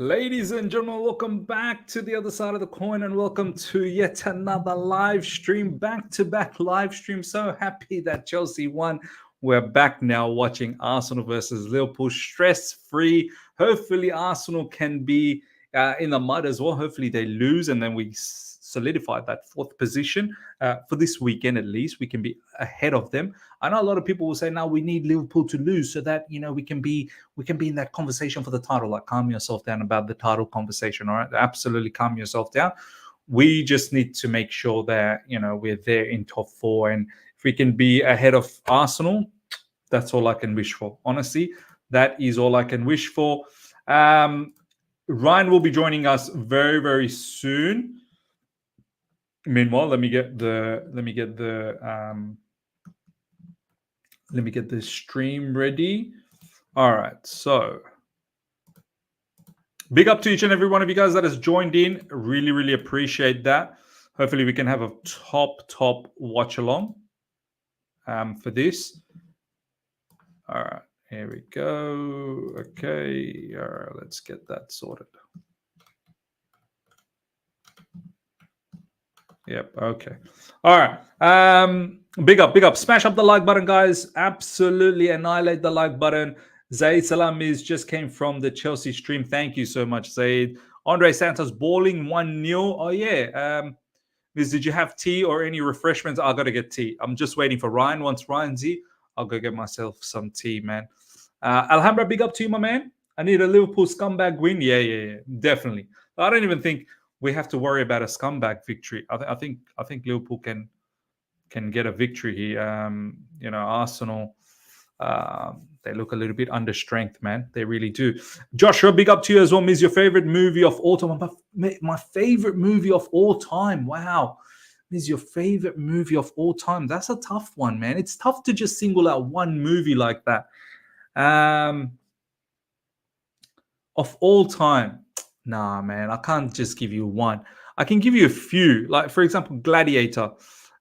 Ladies and gentlemen, welcome back to the other side of the coin and welcome to yet another live stream, back to back live stream. So happy that Chelsea won. We're back now watching Arsenal versus Liverpool, stress free. Hopefully, Arsenal can be in the mud as well. Hopefully, they lose and then we solidify that fourth position for this weekend at least. We can be ahead of them. I know a lot of people will say, "Now we need Liverpool to lose so that we can be in that conversation for the title." Like, calm yourself down about the title conversation. All right, absolutely calm yourself down. We just need to make sure that we're there in top four, and if we can be ahead of Arsenal, that's all I can wish for. Honestly, that is all I can wish for. Ryan will be joining us very, very soon. Meanwhile, let me get the stream ready. All right, so big up to each and every one of you guys that has joined in. Really, really appreciate that. Hopefully, we can have a top watch along for this. All right, here we go. Okay, all right, let's get that sorted. Yep. Okay. All right. Big up. Smash up the like button, guys. Absolutely annihilate the like button. Zaid Salamiz just came from the Chelsea stream. Thank you so much, Zaid. Andre Santos balling 1-0. Oh, yeah. Miss, did you have tea or any refreshments? I got to get tea. I'm just waiting for Ryan. Once Ryan's here, I'll go get myself some tea, man. Alhambra, big up to you, my man. I need a Liverpool scumbag win. Yeah. Definitely. I don't even think we have to worry about a scumbag victory. I think Liverpool can get a victory here. Arsenal, they look a little bit under strength, man. They really do. Joshua, big up to you as well. Is your favorite movie of all time? My favorite movie of all time. Wow. Is your favorite movie of all time? That's a tough one, man. It's tough to just single out one movie like that. Of all time. Nah, man, I can't just give you one. I can give you a few. Like, for example, Gladiator.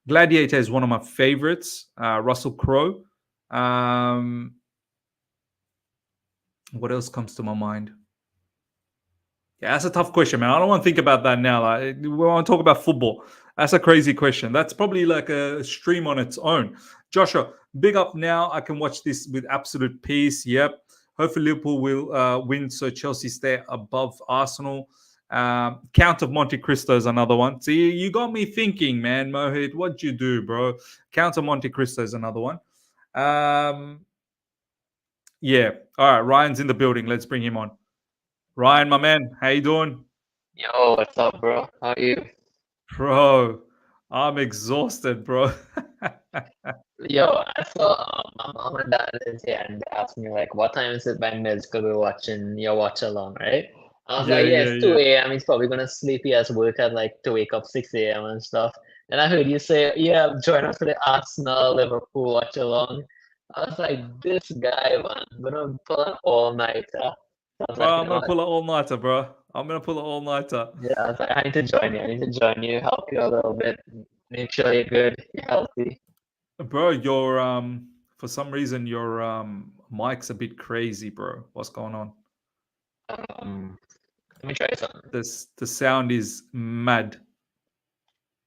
Gladiator is one of my favorites. Russell Crowe. What else comes to my mind? Yeah, that's a tough question, man. I don't want to think about that now. Like, we want to talk about football. That's a crazy question. That's probably like a stream on its own. Joshua, big up now. I can watch this with absolute peace. Yep. Hopefully Liverpool will win so Chelsea stay above Arsenal. Count of Monte Cristo is another one. See, you got me thinking, man. Mohit, what'd you do, bro? Count of Monte Cristo is another one. Yeah. All right. Ryan's in the building. Let's bring him on. Ryan, my man, how you doing? Yo, what's up, bro? How are you? Bro, I'm exhausted, bro. Yo, I saw my mom and dad is here and they asked me like, what time is it by mids? Because we're watching your watch along, right? I was Yeah, like, yeah, yeah, it's yeah. 2 a.m. He's probably gonna sleep. He has work at like to wake up 6 a.m. and stuff. And I heard you say, yeah, join us for the Arsenal Liverpool watch along. I was like, this guy, man, gonna pull an all-nighter. I was Bro, like, you I'm know gonna what? pull an all-nighter, bro. I'm gonna pull an all-nighter. Yeah, I was like, I need to join you. I need to join you, help you a little bit, make sure you're good, you're healthy. Bro, your for some reason your mic's a bit crazy, bro. What's going on? Let me try something. The sound is mad.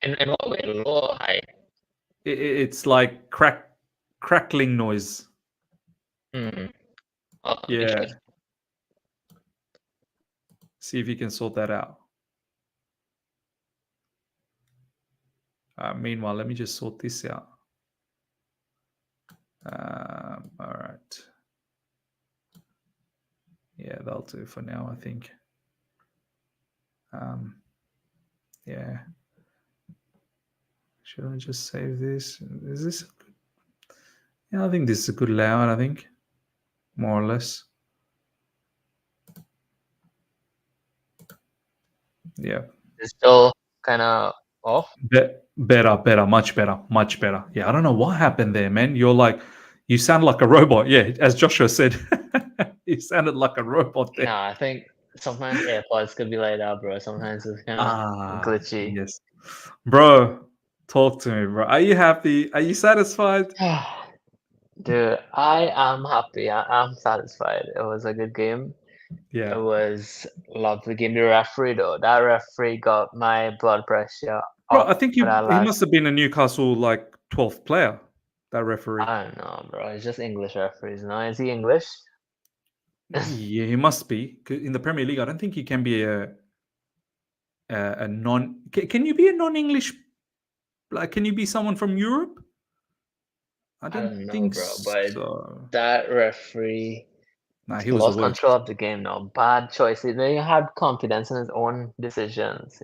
In what way? Low or high? It's like crackling noise. Hmm. Oh, Yeah. interesting. See if you can sort that out. Meanwhile, let me just sort this out. All right. Yeah, that'll do for now, I think. Yeah. Should I just save this? Is this good? Yeah, I think this is a good layout, I think. More or less. Yeah. It's still kind of off. Better, much better. Yeah, I don't know what happened there, man. You sound like a robot. Yeah, as Joshua said, you sounded like a robot there. Nah, I think sometimes AirPods could be like that, bro. Sometimes it's kind of glitchy. Yes. Bro, talk to me, bro. Are you happy? Are you satisfied? Dude, I am happy. I'm satisfied. It was a good game. It Yeah. was love the game. The referee though, that referee got my blood pressure Bro, I up think for that he must last. have been a Newcastle like 12th player, that referee. I don't know, bro. It's just English referees. No, is he English? Yeah, he must be. 'Cause in the Premier League, I don't think he can be a non. Can you be a non-English? Like, can you be someone from Europe? I I don't don't know, think bro. But so. that referee Nah, he was the lost worst. control of the game now. Bad choices. He had confidence in his own decisions.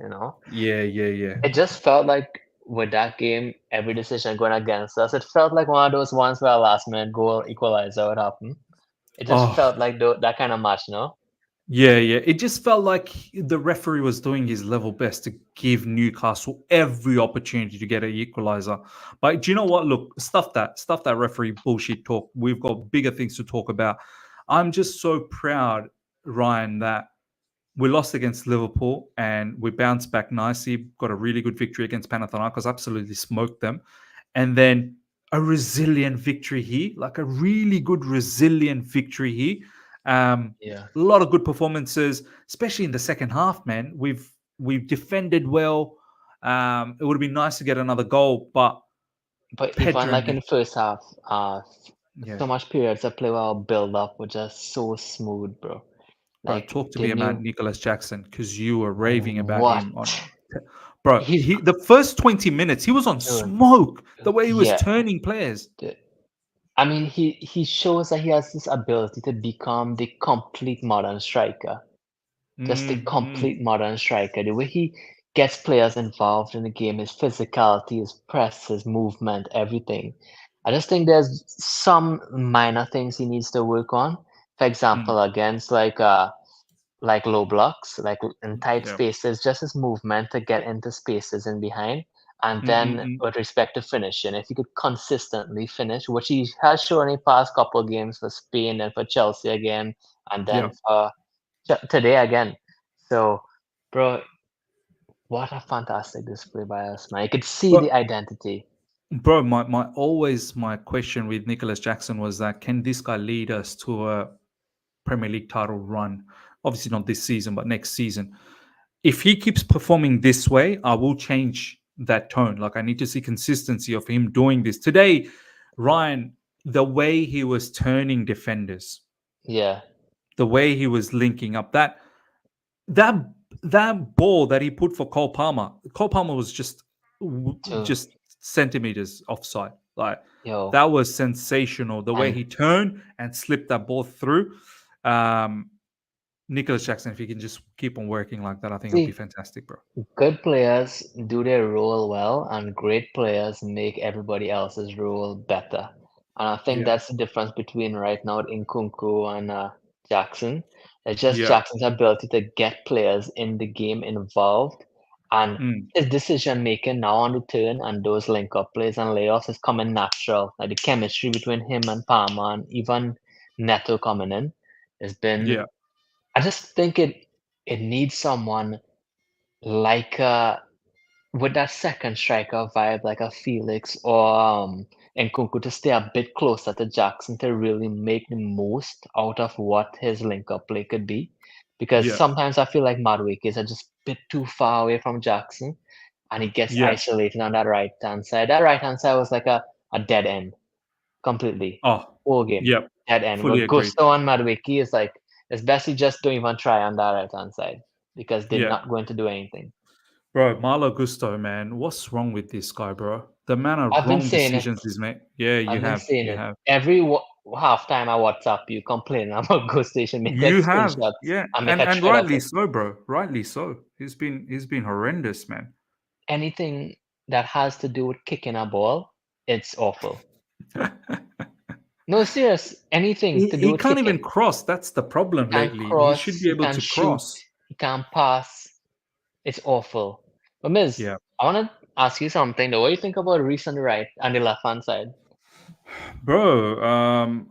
Yeah, yeah, yeah. It just felt like with that game, every decision going against us, it felt like one of those ones where a last minute goal equalizer would happen. It just Oh, felt like that kind of match, no? yeah, yeah. It just felt like the referee was doing his level best to give Newcastle every opportunity to get an equalizer. But do you know what? Look, stuff that referee bullshit talk. We've got bigger things to talk about. I'm just so proud, Ryan, that we lost against Liverpool and we bounced back nicely. Got a really good victory against Panathinaikos, absolutely smoked them. And then a resilient victory here, like a really good resilient victory here. Yeah. A lot of good performances, especially in the second half. Man, we've defended well. It would have been nice to get another goal, but But even Pedro, like in man, the first half, yeah, so much periods of play where build up were just so smooth, bro. bro, Like talk to they me about knew Nicholas Jackson because you were raving about what him on. Bro, he's. the first 20 minutes he was on Doing. smoke. The way he was Yeah, turning players. the- I mean, he shows that he has this ability to become the complete modern striker. Just a Mm. complete modern striker. The way he gets players involved in the game, his physicality, his press, his movement, everything. I just think there's some minor things he needs to work on. For Mm. example, against like low blocks, like in tight Yeah. spaces, just his movement to get into spaces and behind. And then Mm-mm-mm. with respect to finishing, if he could consistently finish, which he has shown in the past couple of games for Spain and for Chelsea again, and Yeah. then for today again. So, bro, what a fantastic display by us, man. You could see But the identity. bro, my question with Nicholas Jackson was that can this guy lead us to a Premier League title run? Obviously not this season, but next season. If he keeps performing this way, I will change that tone. Like I need to see consistency of him doing this. Today, Ryan, the way he was turning defenders, Yeah, the way he was linking up, that that ball that he put for Cole Palmer was too. just centimeters offside. Like Yo. that was sensational. The way And he turned and slipped that ball through. Um, Nicholas Jackson, if he can just keep on working like that, I think it'll be see, fantastic, bro. good players do their role well, and great players make everybody else's role better. And I think Yeah, that's the difference between right now Nkunku and Jackson. It's just yeah, Jackson's ability to get players in the game involved, and mm, his decision making now on the turn and those link up plays and layoffs is coming natural. Like the chemistry between him and Palmer and even Neto coming in has been. yeah, I just think it needs someone like with that second striker vibe, like a Felix or Nkunku, to stay a bit closer to Jackson to really make the most out of what his link-up play could be. Because yeah, sometimes I feel like Madueke is just a bit too far away from Jackson, and he gets yeah. isolated on that right-hand side. That right-hand side was like a dead end completely. Oh, Whole game, yeah, dead end. fully With agreed. Gusto and Madueke is like, it's best you just don't even try on that right-hand side because they're Yeah, not going to do anything. bro, Marlo Gusto, man, what's wrong with this guy, bro? The amount of I've been wrong saying it. decisions he's made. Yeah, I've been saying you it. have. Every halftime I WhatsApp you complaining about Go Station, make a You have, screenshot yeah, and make a and thread of rightly it. so, bro. Rightly so. He's been horrendous, man. Anything that has to do with kicking a ball, it's awful. No, serious. Anything to do He with can't even kicking. cross. That's the He problem can't lately. He should cross, be he able can't to shoot, cross. he can't pass. It's awful. But Miz, Yeah, I wanna ask you something though. What do you think about Reese on the right and the left hand side? bro.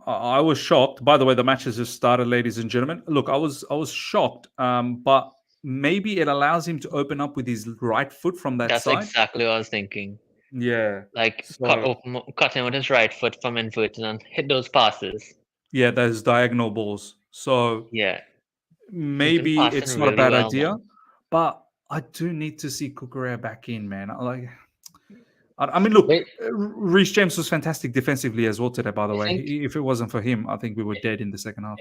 I was shocked. By the way, the match has just started, ladies and gentlemen. Look, I was shocked. But maybe it allows him to open up with his right foot from that That's side. exactly what I was thinking. Yeah. Like So cut in with his right foot from inverted and hit those passes. yeah, those diagonal balls. So Yeah. He's been maybe passing it's not a really bad well, idea, man. but I do need to see Kukurea back in, man. I mean, look, Wait, Reece James was fantastic defensively as well today. By the I way, think If it wasn't for him, I think we were dead in the second half.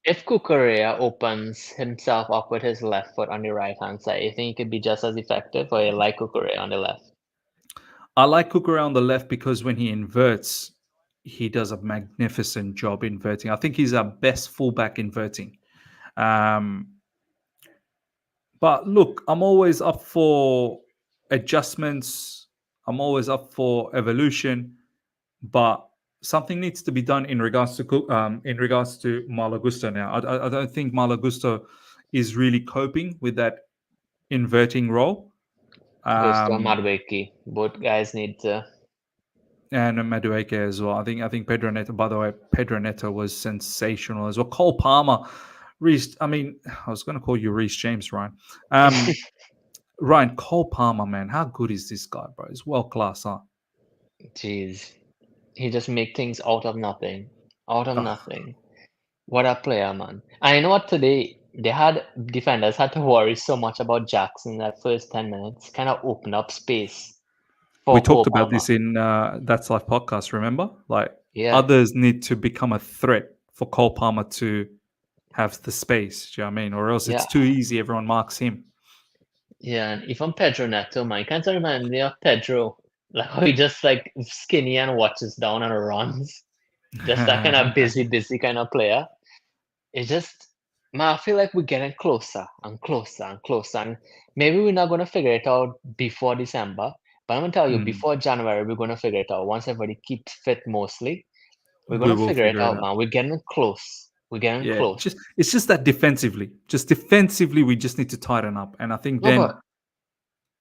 if Kukurea opens himself up with his left foot on the right hand side, you think he could be just as effective, or you like Kukurea on the left? I like Kukurea on the left because when he inverts, he does a magnificent job inverting. I think he's our best fullback inverting. Um, but look, I'm always up for adjustments. I'm always up for evolution, but something needs to be done in regards to Malagusto now. I don't think Malagusto is really coping with that inverting role. Gusto and Um, Madueke. Both guys need to. and Madueke as well. I think Pedro Neto. By the way, Pedro Neto was sensational as well. Cole Palmer, Reece. I mean, I was going to call you Reece James, Ryan. Ryan Cole Palmer, man, how good is this guy, bro? He's world class, huh? Jeez. He just make things out of nothing. Out of Oh, nothing. What a player, man. And you know what? Today, they had defenders had to worry so much about Jackson in that first 10 minutes. Kind of open up space we for talked Cole about Palmer. this in That's Life podcast. Remember, like Yeah. others need to become a threat for Cole Palmer to have the space. Do you know what I mean? Or else it's Yeah. too easy. Everyone marks him. Yeah. And even Pedro Neto, man. Kind of remind me of Pedro. Like how he just like skinny and watches down and runs. Just that kind of busy kind of player. It's just, man, I feel like we're getting closer and closer and closer. And maybe we're not going to figure it out before December. But I'm going to tell you, Hmm. before January, we're going to figure it out. Once everybody keeps fit mostly, we're going We to will figure it figure it out, out. man. We're getting close. We're getting Yeah, close. just it's just that defensively, we just need to tighten up, and I think No, but then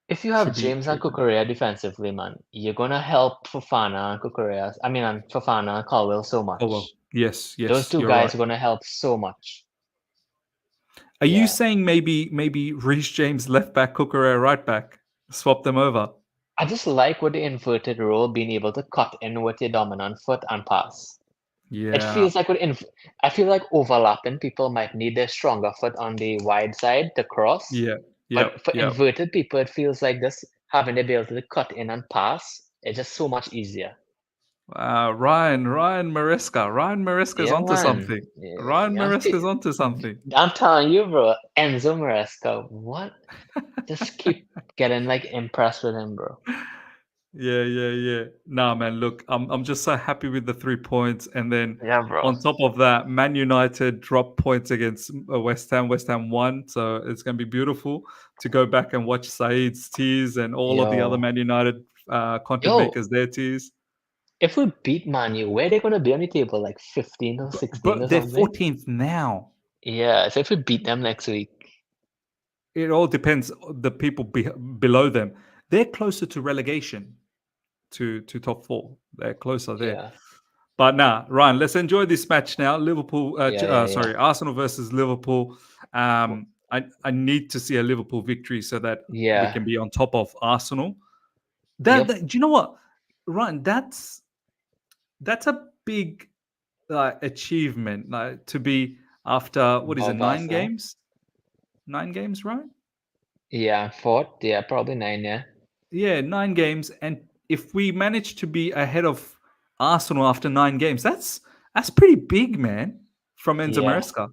if you have James and should be good. Kukurea defensively, man, you're going to help Fofana and Kukurea. I mean, and Fofana and Caldwell so Oh well, much. yes, Those yes, two you're right. guys are going to help so much. Are you Yeah. saying maybe Reece James left back, Cucurella right back, swap them over? I just like with the inverted role being able to cut in with your dominant foot and pass. It Yeah, feels like I feel like overlapping people might need their stronger foot on the wide side to cross, yeah, but yep, for yep. inverted people, it feels like this having the ability to cut in and pass is just so much easier. Ryan Maresca is Yeah, onto man. something. Ryan Yeah, Maresca is onto something. I'm telling you, bro. Enzo Maresca, what? Just keep getting like impressed with him, bro. Yeah, yeah, yeah. Nah, man. Look, I'm just so happy with the 3 points, and then Yeah, bro. on top of that, Man United dropped points against West Ham. West Ham won, so it's gonna be beautiful to go back and watch Saeed's tears and all of the other Yo, Man United content yo. makers their tears. If we beat Man U, where they gonna be on the table? Like 15 or 16 or But they're something? 14th now. Yeah, so if we beat them next week, It all depends the people below them. They're closer to relegation to top four. They're closer there. yeah, But nah, Ryan, let's enjoy this match now. yeah. Sorry, Arsenal versus Liverpool. I need to see a Liverpool victory so that we Yeah, can be on top of Arsenal. yep. Do you know what, Ryan? That's a big achievement. Like to be after what is it, Above nine Arsenal. games? 9 games, right? Yeah, fourth. Yeah, probably nine. Yeah, Yeah, 9 games, and if we manage to be ahead of Arsenal after 9 games, that's pretty big, man. From Enzo yeah, Maresca.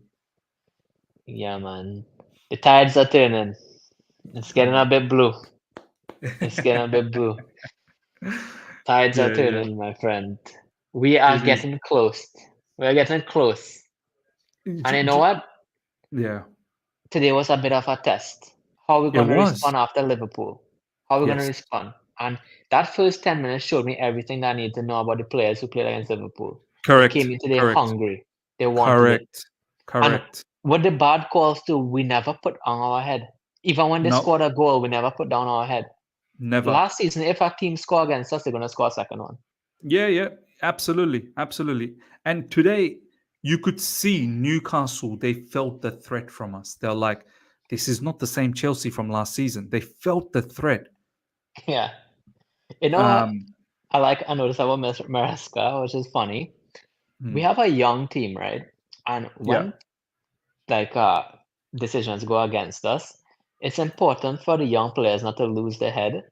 yeah, man. The tides are turning. It's getting a bit blue. It's getting a bit blue. Tides are Yeah, yeah. turning, my friend. We are It is. getting close. We are getting close. And you know what? Yeah, Today was a bit of a test. How we it gonna was. respond after Liverpool? How we gonna Yes, respond? And that first 10 minutes showed me everything that I need to know about the players who played against Liverpool. They came correct, in today correct, hungry. They wanted it. correct, And correct. what the bad calls do, we never put on our head. Even when they No, scored a goal, we never put down our head. never. Last season, if a team score against us, they're gonna score a second one. Yeah, yeah, absolutely, absolutely. And today, you could see Newcastle. They felt the threat from us. They're like, this is not the same Chelsea from last season. They felt the threat. Yeah. You know what? Um, I noticed about Maresca, which is funny. We hmm, have a young team, right? And yeah, when like decisions go against us, it's important for the young players not to lose their head.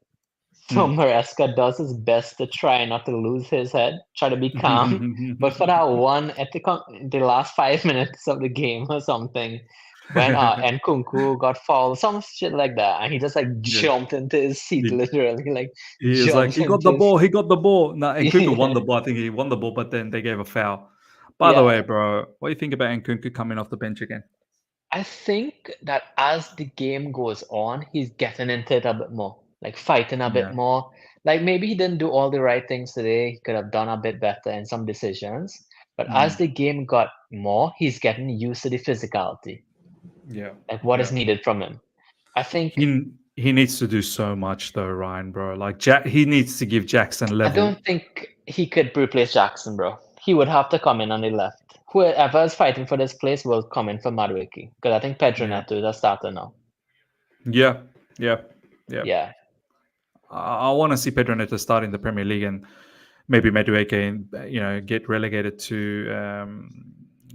So Mm. Maresca does his best to try not to lose his head, try to be calm. But for that one at the last 5 minutes of the game or something, when Nkunku got fouled, some shit like that, and he just like Yeah. jumped into his seat, He, literally like he was like, jumped he got into the his ball, he got the ball. No, Nkunku won yeah. the ball. I think he won the ball, but then they gave a foul. By the Yeah. way, bro, what do you think about Nkunku coming off the bench again? I think that as the game goes on, he's getting into it a bit more, like fighting a bit Yeah. more. Like maybe he didn't do all the right things today. He could have done a bit better in some decisions. But as Mm. the game got more, he's getting used to the physicality, Yeah. like what is Yeah. needed from him. I think He needs to do so much though, Ryan, bro. Like Jack, he needs to give Jackson I level. don't think he could replace Jackson, bro. He would have to come in on the left. Whoever is fighting for this place will come in for Madueke. Because I think Pedro Yeah. Neto is a starter now. Yeah. Yeah. Yeah. Yeah. I want to see Pedro Neto start in the Premier League and maybe Madueke and get relegated to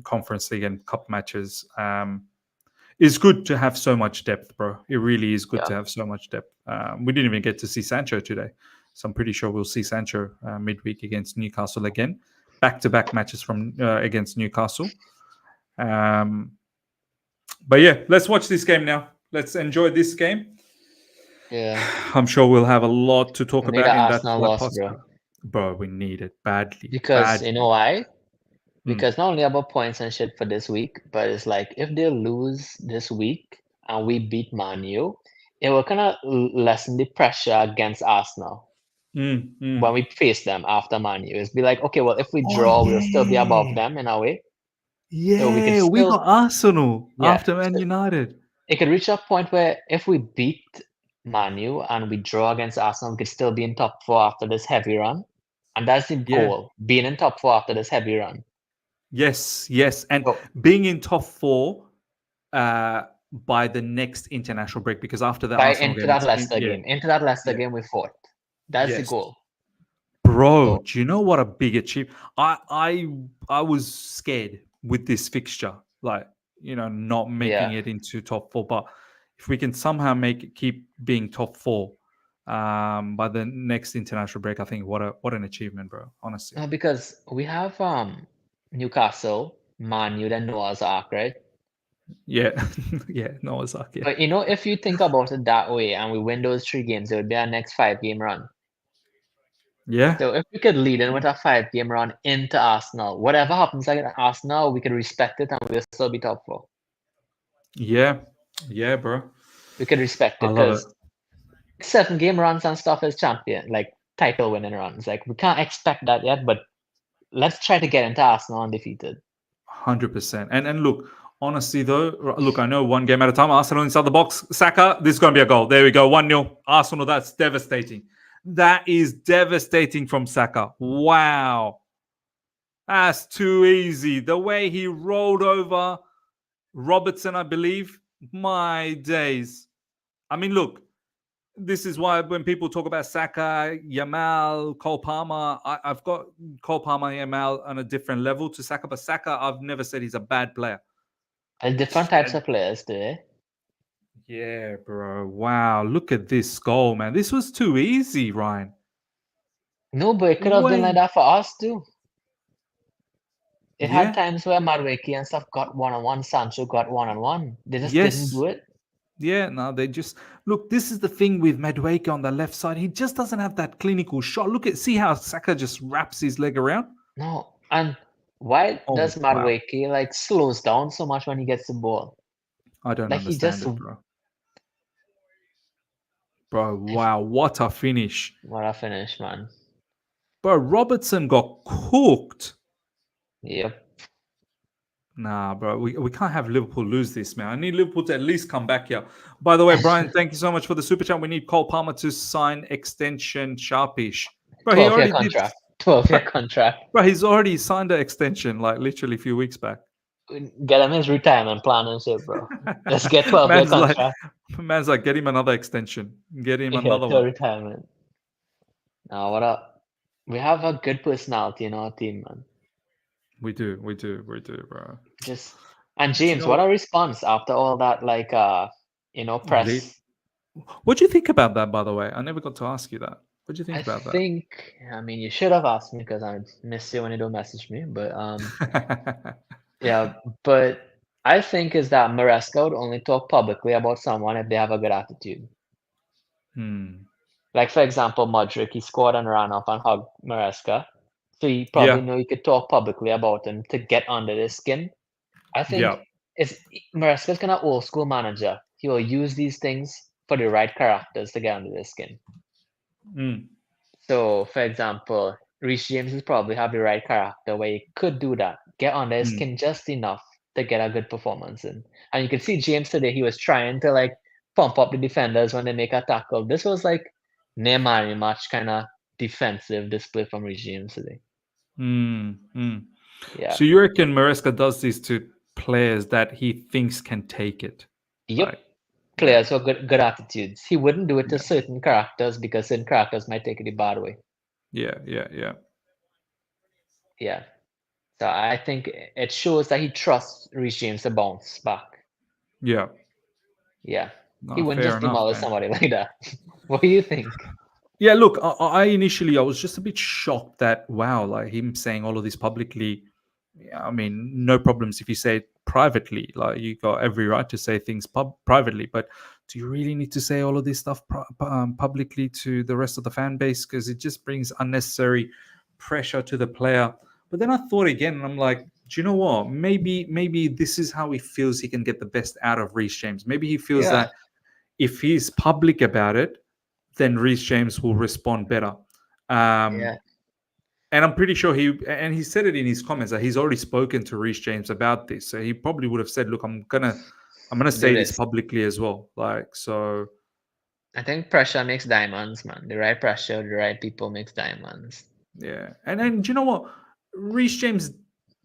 Conference League and Cup matches. It's good to have so much depth, bro. It really is good Yeah. to have so much depth. We didn't even get to see Sancho today, so I'm pretty sure we'll see Sancho midweek against Newcastle again. Back-to-back matches from against Newcastle. Um, but yeah, let's watch this game now. Let's enjoy this game. Yeah. I'm sure we'll have a lot to talk We need an about in that Arsenal loss, podcast. bro. Bro, we need it badly, Because you know badly. why? Mm, Because not only about points and shit for this week, but it's like if they lose this week and we beat Man U, it will kind of lessen the pressure against Arsenal when mm. we face them after Man U. It's be like, okay, well, if we Oh draw, we'll still be above yeah, them in a way. So we could yeah. We still, got Arsenal yeah. after Man So United. it could reach a point where if we beat Man U and we draw against Arsenal, we could still be in top four after this heavy run. And that's the Yeah. goal, being in top four after this heavy run. Yes, yes, and So being in top four by the next international break because after the by Arsenal into game, that it's Leicester yeah, game, into that Leicester yeah, game we fought. That's the yes, goal. bro. So Do you know what a big achievement? I was scared with this fixture, like not making yeah. it into top four. But if we can somehow keep being top four by the next international break, I think what an achievement, bro. Honestly, No, because we have Newcastle, Man U, then Noah's Ark, right? yeah, yeah, Noah's Ark, yeah, But if you think about it that way and we win those 3 games, it would be our next 5 game run. yeah. So if we could lead in with a 5 game run into Arsenal, whatever happens against Arsenal, we could respect it and we'll still be top four. Yeah, yeah, bro. We could respect I it love it. because 7 game runs and stuff is champion, like title winning runs. Like we can't expect that yet, but let's try to get into Arsenal undefeated. 100%. And look, honestly though, look, I know one game at a time. Arsenal inside the box. Saka, this is going to be a goal. There we go. 1-0. Arsenal, that's devastating. That is devastating from Saka. Wow. That's too easy. The way he rolled over Robertson, I believe. My days. I mean, look, this is why when people talk about Saka, Yamal, Cole Palmer, I've got Cole Palmer and Yamal on a different level to Saka, but Saka, I've never said he's a bad player. There's different types of players today. Yeah, bro. Wow. Look at this goal, man. This was too easy, Ryan. No, but it could have been like Way. that for us too. It had Yeah. times where Madueke and stuff got one-on-one, Sancho got one-on-one. They just didn't Yes. do it. Yeah. No, they just look. This is the thing with Madueke on the left side. He just doesn't have that clinical shot. See how Saka just wraps his leg around. No, and why Oh does wow. Madueke like slows down so much when he gets the ball? I don't Like he understand just it, bro. Bro, wow, what a finish. what a finish, man. Bro, Robertson got cooked. Yep. Nah, bro, we can't have Liverpool lose this, man. I need Liverpool to at least come back here. By the way, Brian, thank you so much for the super chat. We need Cole Palmer to sign extension sharpish. Bro, he 12-year already did. contract. 12-year contract. Bro, he's already signed the extension like literally a few weeks back. Get him his retirement plan and shit, bro. Let's get 12-year man's like, contract. man's like, get him another extension. Get him Yeah, another till one. retirement. Now what up? We have a good personality in our team, man. We do, bro. Just And Do you James, what know a response after all that, like late? press. What do you think about that, by the way? I never got to ask you that. What do you think I about think, I mean, you should have asked me because I miss you when you don't message me. But that? yeah, but I think is that Maresca would only talk publicly about someone if they have a good attitude. Hmm. Like for example, Modric, he scored and ran off and hugged Maresca. So he probably Yeah. know he could talk publicly about him to get under his skin. I think Yeah. it's Maresca's kind of old school manager. He will use these things for the right characters to get under their skin. Mm. So, for example, Reece James is probably have the right character where he could do that, get under his Mm. skin just enough to get a good performance in. And you can see James today, he was trying to like pump up the defenders when they make a tackle. This was like Neymar match kind of defensive display from Reece James today. Mm. Mm. Yeah. So you reckon Maresca does this to players that he thinks can take it? Yep. Like, yeah, Players with good attitudes. He wouldn't do it to yeah, certain characters because certain characters might take it the bad way. yeah, yeah, yeah, Yeah. So I think it shows that he trusts Reece James to bounce back. yeah. Yeah. He No, wouldn't fair just enough, demolish man. somebody like that. What do you think? Yeah, look, I initially I was just a bit shocked that wow, like him saying all of this publicly. Yeah, I mean, no problems if you say it privately. Like you got every right to say things privately, but do you really need to say all of this stuff publicly to the rest of the fan base? Because it just brings unnecessary pressure to the player. But then I thought again, and I'm like, do you know what? Maybe this is how he feels he can get the best out of Reece James. Maybe he feels Yeah. that if he's public about it, then Reece James will respond better. Um, Yeah. and I'm pretty sure he said it in his comments that he's already spoken to Reece James about this. So he probably would have said, "Look, I'm gonna Do say this this. publicly as well." Like so, I think pressure makes diamonds, man. The right pressure, the right people makes diamonds. yeah. And then do you know what? Reece James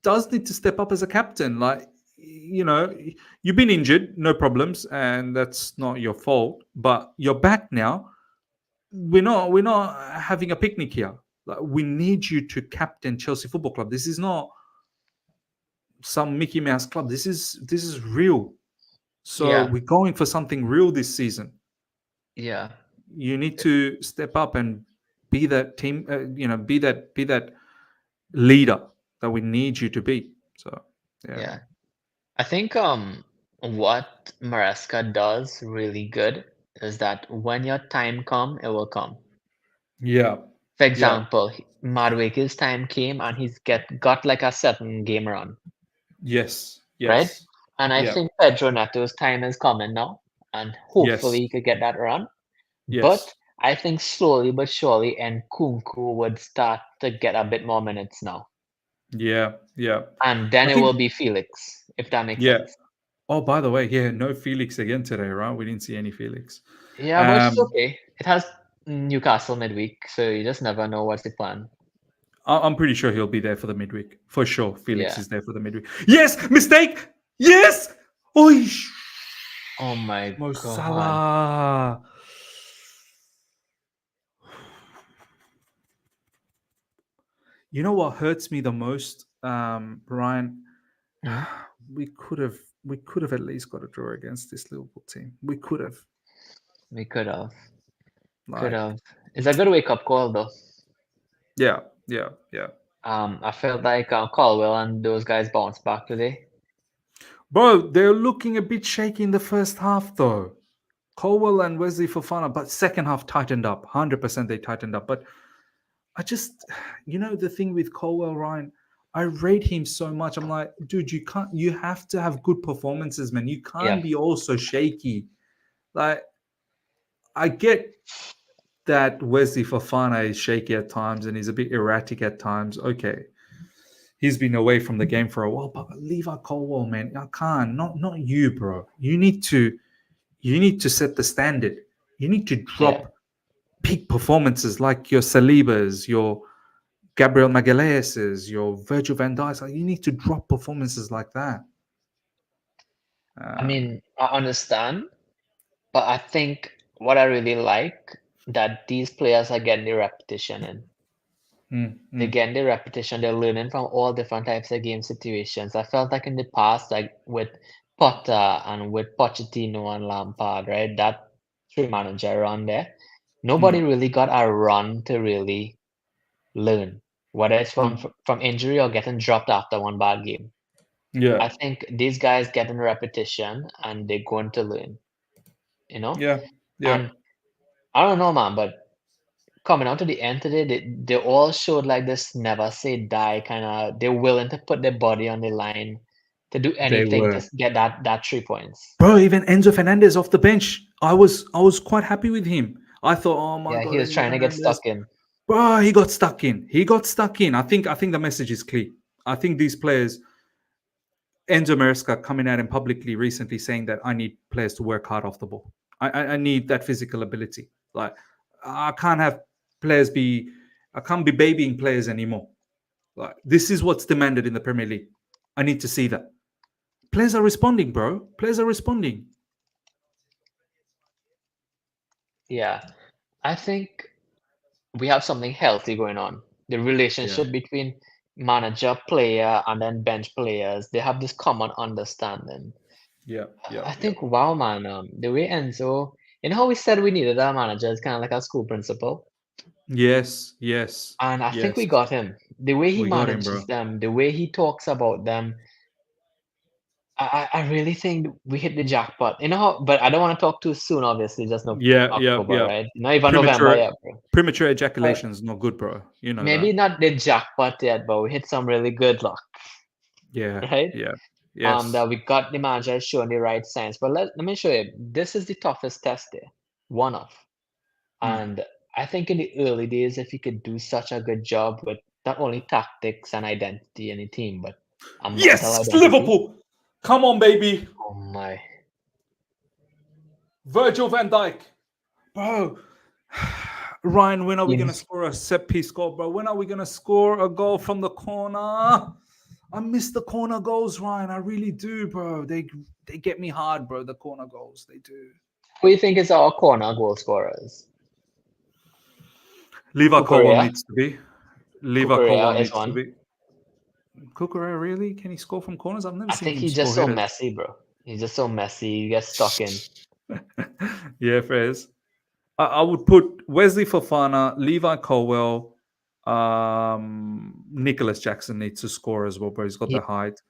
does need to step up as a captain. Like you've been injured, no problems, and that's not your fault. But you're back now. We're not having a picnic here. Like, we need you to captain Chelsea Football Club. This is not some Mickey Mouse club. This is real. So Yeah. we're going for something real this season. Yeah. You need to step up and be that team. Be that leader that we need you to be. So yeah, Yeah. I think what Maresca does really good is that when your time come, it will come. yeah, For yeah. example, Madueke's time came and he's got like a 7 game run, Yes, right? yes, And I yeah, think Pedro Neto's time is coming now, and hopefully yes, he could get that run. yes, But I think slowly but surely, and Kunku would start to get a bit more minutes now. yeah, yeah. And then I it will think be Felix, if that makes yeah. sense. Oh, by the way, yeah, no Felix again today, right? We didn't see any Felix. Yeah, but it's Um, okay. It has Newcastle midweek, so you just never know what's the plan. I'm pretty sure he'll be there for the midweek. For sure, Felix Yeah. is there for the midweek. Yes, mistake. Yes. Oi, Oh my Mo God. Salah. You know what hurts me the most, Ryan? Hmm? We could have we could have at least got a draw against this Liverpool team. We could have. We could have. Could Like, have. It's a good wake up call though. yeah, yeah, yeah. I felt like Caldwell and those guys bounced back today. Bro, they're looking a bit shaky in the first half, though. Colwell and Wesley Fofana, but second half tightened up. 100% they tightened up. But I just, the thing with Colwell, Ryan, I rate him so much. I'm like, dude, you have to have good performances, man. You Yeah. can't be also shaky. Like, I get that Wesley Fofana is shaky at times and he's a bit erratic at times. Okay. He's been away from the game for a while, but Levi Colwell, man, I can't. Not you, bro. You need to set the standard. You need to Yeah. drop peak performances like your Salibas, your Gabriel Magalhaes's, your Virgil van Dijk's. Like, you need to drop performances like that. I Um, mean, I understand, but I think what I really like that these players are getting the repetition in. Mm, They're mm. getting the repetition. They're learning from all different types of game situations. I felt like in the past, like with Potter and with Pochettino and Lampard, right? That three manager run there, nobody Yeah, really got a run to really learn, whether it's from mm, from injury or getting dropped after one bad game. yeah, I think these guys getting repetition and they're going to learn, you know? yeah, yeah. And I don't know, man, but coming out to the end today, they all showed like this never say die kind of. They're willing to put their body on the line to do They anything to were, get that 3 points. bro. Even Enzo Fernandez off the bench, I was quite happy with him. I thought, oh my Yeah, he god, was Enzo trying to get Fernandez, stuck in. bro. He got stuck in. He got stuck in. I think the message is clear. I think these players, Enzo Maresca coming out and publicly recently saying that I need players to work hard off the ball. I need that physical ability. Like I can't have players be, I can't be babying players anymore. Like this is what's demanded in the Premier League. I need to see that. Players are responding, bro. Players are responding. Yeah, I think we have something healthy going on. The Yeah, relationship between manager, player, and then bench players, they have this common understanding. yeah, yeah, I yeah. think, wow, man, the way Enzo, you know how we said we needed a manager is kind of like a school principal? Yes, yes, And I think we yes. got him. The way he We got him, bro. manages them, the way he talks about them, I really think we hit the jackpot. You know how, but I don't want to talk too soon, obviously, just no Yeah, yeah, October, yeah. right? Not even November Premature, yet, bro. premature But ejaculation is not good, bro. You know maybe that. not the jackpot yet, but we hit some really good luck, Yeah, right? yeah, yes. That we got the manager showing the right signs. But let me show you. This is the toughest test there. One of. Mm. And I think in the early days, if you could do such a good job with not only tactics and identity in the team, but a mental Yes, identity. Liverpool. Come on, baby. Oh my. Virgil van Dijk. Bro. Ryan, when are we going to Yes. score a set piece goal, bro? When are we going to score a goal from the corner? I miss the corner goals, Ryan. I really do, bro. They get me hard, bro. The corner goals, they do. Who do you think is our corner goal scorers? Levi Colwell Kukurea. needs to be. Levi Colwell Kukurea is needs to one. be. Kukurea, really? Can he score from corners? I've never I seen think him he's just score so headers. messy, bro. He's just so messy. He gets stuck in. Yeah, Fairs. I would put Wesley Fofana, Levi Colwell, Nicholas Jackson needs to score as well, bro. He's got Yeah. the height.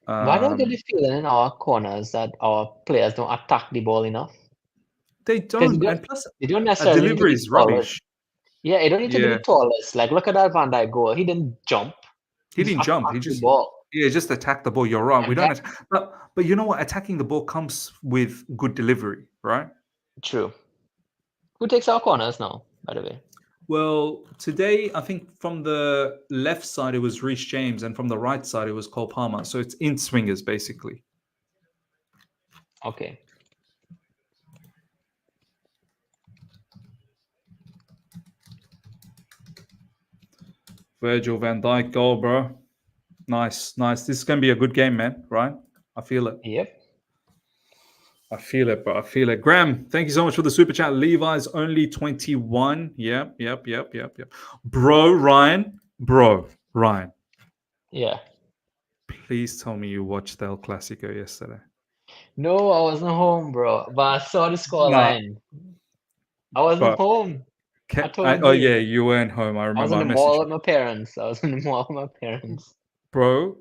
Why do I get the Um, feeling in our corners that our players don't attack the ball enough? they Because don't, and plus, they don't a necessarily need to delivery be is tallest. rubbish. Yeah, you don't need to be the Yeah, tallest. Like, look at that Van Dijk goal. He didn't jump. he He just didn't jump. He attacked the just, ball. yeah, just attacked the ball. You're right. We And don't, that but you know what? Attacking the ball comes with good delivery, right? true. Who takes our corners now, by the way? Well, today I think from the left side it was Reece James, and from the right side it was Cole Palmer. So it's in swingers basically. Okay. Virgil van Dijk goal, bro. Nice, nice. This is gonna be a good game, man. Right? I feel it. Yep. I feel it, bro. I feel it. Graham, thank you so much for the super chat. Levi's only 21. Yep, yep, yep, yep, yep. Bro, Ryan. Yeah. Please tell me you watched the El Clasico yesterday. No, I wasn't home, bro. But I saw the score Nah, line. I wasn't but home. I told oh you. yeah, you weren't home. I I was remember. in I the messaged mall you, with my parents. I was in the mall with my parents. bro.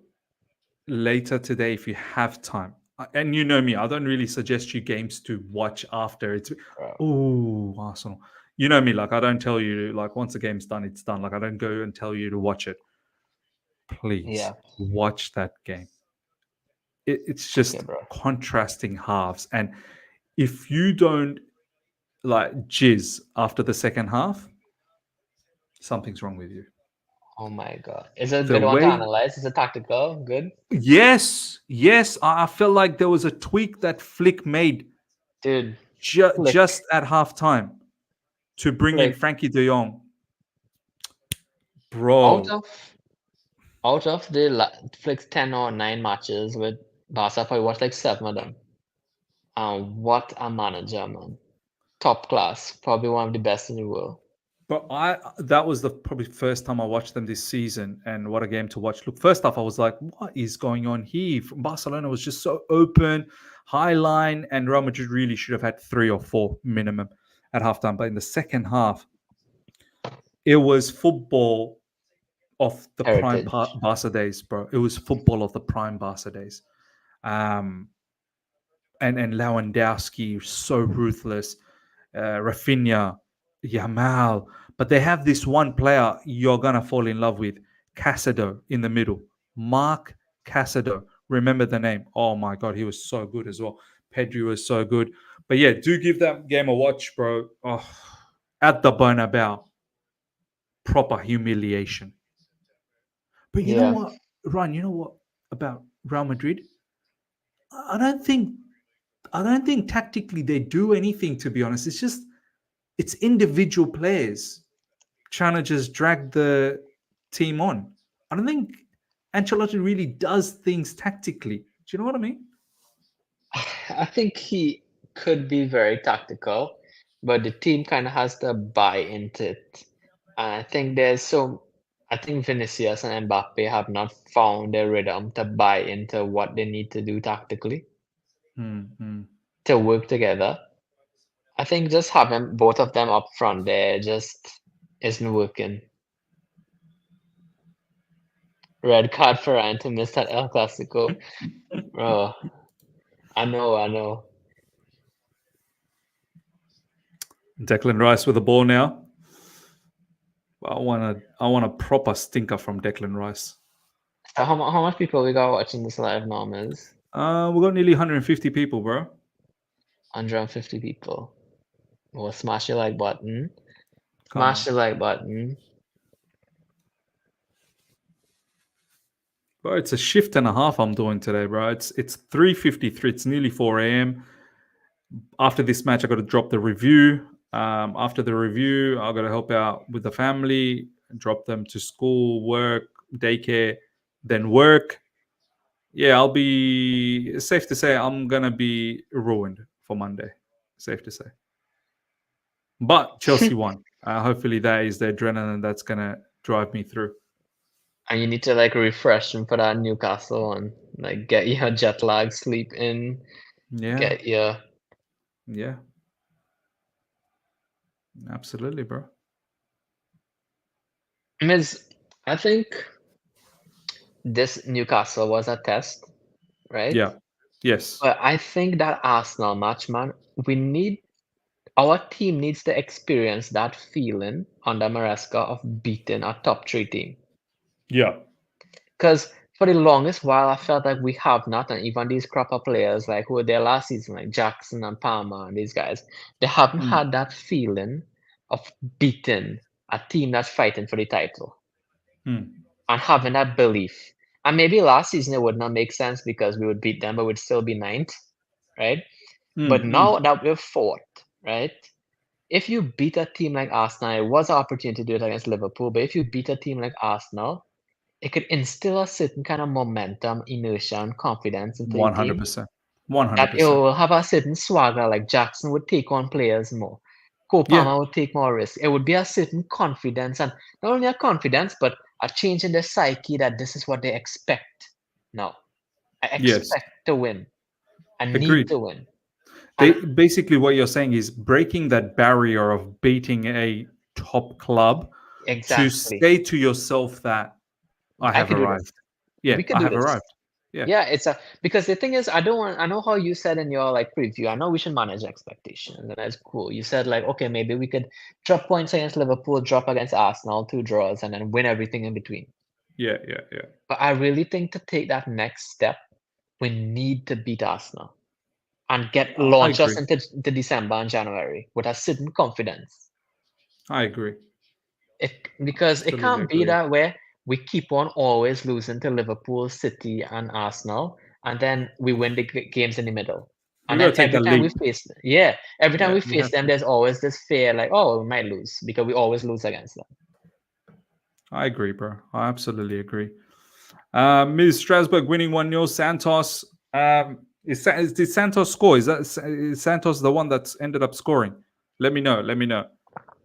Later today, if you have time, and you know me, I don't really suggest you games to watch after it's. Bro. Oh, Arsenal. You know me, like I don't tell you like once the game's done, it's done. Like I don't go and tell you to watch it. Please Yeah. watch that game. It's Okay, just bro. contrasting halves, and if you don't like jizz after the second half, something's wrong with you. Oh my God. Is it a The good one to way, analyze? Is it tactical? Good? yes, yes, I felt like there was a tweak that Flick made Dude, Flick. just at halftime to bring in Flick. Frankie De Jong, Out bro. of out of the Flick's 10 or 9 matches with Barca, I probably watched like 7 of them. What a manager, man. Top class. Probably one of the best in the world. But that was the probably first time I watched them this season, and what a game to watch. Look, first off, I was like, "What is going on here?" Barcelona was just so open, high line, and Real Madrid really should have had 3 or 4 minimum at halftime. But in the second half, it was football of the prime Heritage. Barca days, bro. It was football of the prime Barca days. Um, and Lewandowski so ruthless, Rafinha, Yamal, but they have this one player you're gonna fall in love with, Casado in the middle, Mark Casado. Remember the name? Oh my god, he was so good as well. Pedri was so good, but yeah, do give that game a watch, bro. Oh, at the Bernabeu, proper humiliation. But you know Yeah. what, Ryan? You know what about Real Madrid? I don't think I don't think tactically they do anything, to be honest. It's individual players trying to just drag the team on. I don't think Ancelotti really does things tactically. Do you know what I mean? I think he could be very tactical, but the team kind of has to buy into it. And I think Vinicius and Mbappe have not found their rhythm to buy into what they need to do tactically Mm-hmm. to work together. I think just having both of them up front there just isn't working. Red card for Ryan to miss that El Clasico. Oh, I know. Declan Rice with the ball now. I want a proper stinker from Declan Rice. So how much people we got watching this live now, Miz? We got nearly 150 people, bro. 150 people. Well, smash the like button. Come Smash on, the like button. bro. It's a shift and a half I'm doing today, bro. It's 3:53. It's nearly 4 a.m. After this match, I got to drop the review. After the review, I got to help out with the family, drop them to school, work, daycare, then work. Yeah, I'll be safe to say I'm gonna be ruined for Monday. Safe to say. But Chelsea won. Hopefully, that is the adrenaline that's gonna drive me through. And you need to like refresh and put on Newcastle and like get your jet lag sleep in. Yeah, Get your yeah, absolutely, bro. Miz, I think this Newcastle was a test, right? Yeah, yes, But I think that Arsenal match, man, we need our team needs to experience that feeling under Maresca of beating a top three team. yeah. Because for the longest while, I felt like we have not, and even these crapper players like who were there last season, like Jackson and Palmer and these guys, they haven't Mm, had that feeling of beating a team that's fighting for the title mm, and having that belief. And maybe last season it would not make sense because we would beat them, but we'd still be ninth, right? But mm. now that we're fourth, right? If you beat a team like Arsenal, it was an opportunity to do it against Liverpool, but if you beat a team like Arsenal, it could instill a certain kind of momentum, inertia, and confidence into the team 100%. One hundred that it percent. will have a certain swagger. Like Jackson would take on players more, Cole Yeah. Palmer would take more risk. It would be a certain confidence, and not only a confidence, but a change in their psyche that this is what they expect now. I Yes. expect to win. I need Agreed. to win. They And basically what you're saying is breaking that barrier of beating a top club to exactly, say to yourself that I I have could do this. arrived. Yeah, We could I do have this. arrived. Yeah. Yeah, it's a because the thing is, I know how you said in your like preview. I know we should manage expectations, and that's cool. You said like, okay, maybe we could drop points against Liverpool, drop against Arsenal, 2 draws, and then win everything in between. Yeah, yeah, yeah. But I really think to take that next step, we need to beat Arsenal and get I launch us agree. into December and January with a certain confidence. I agree. Because it Absolutely can't be agree. that way. We keep on always losing to Liverpool, City, and Arsenal, and then we win the games in the middle. We And got to then take every that time we leap. face, yeah, every time Yeah, we we face have them, to. there's always this fear, like, oh, we might lose because we always lose against them. I agree, bro. I absolutely agree. Ms. Strasbourg winning 1-0. Santos. Did Santos score? Is Santos the one that's ended up scoring? Let me know. Let me know.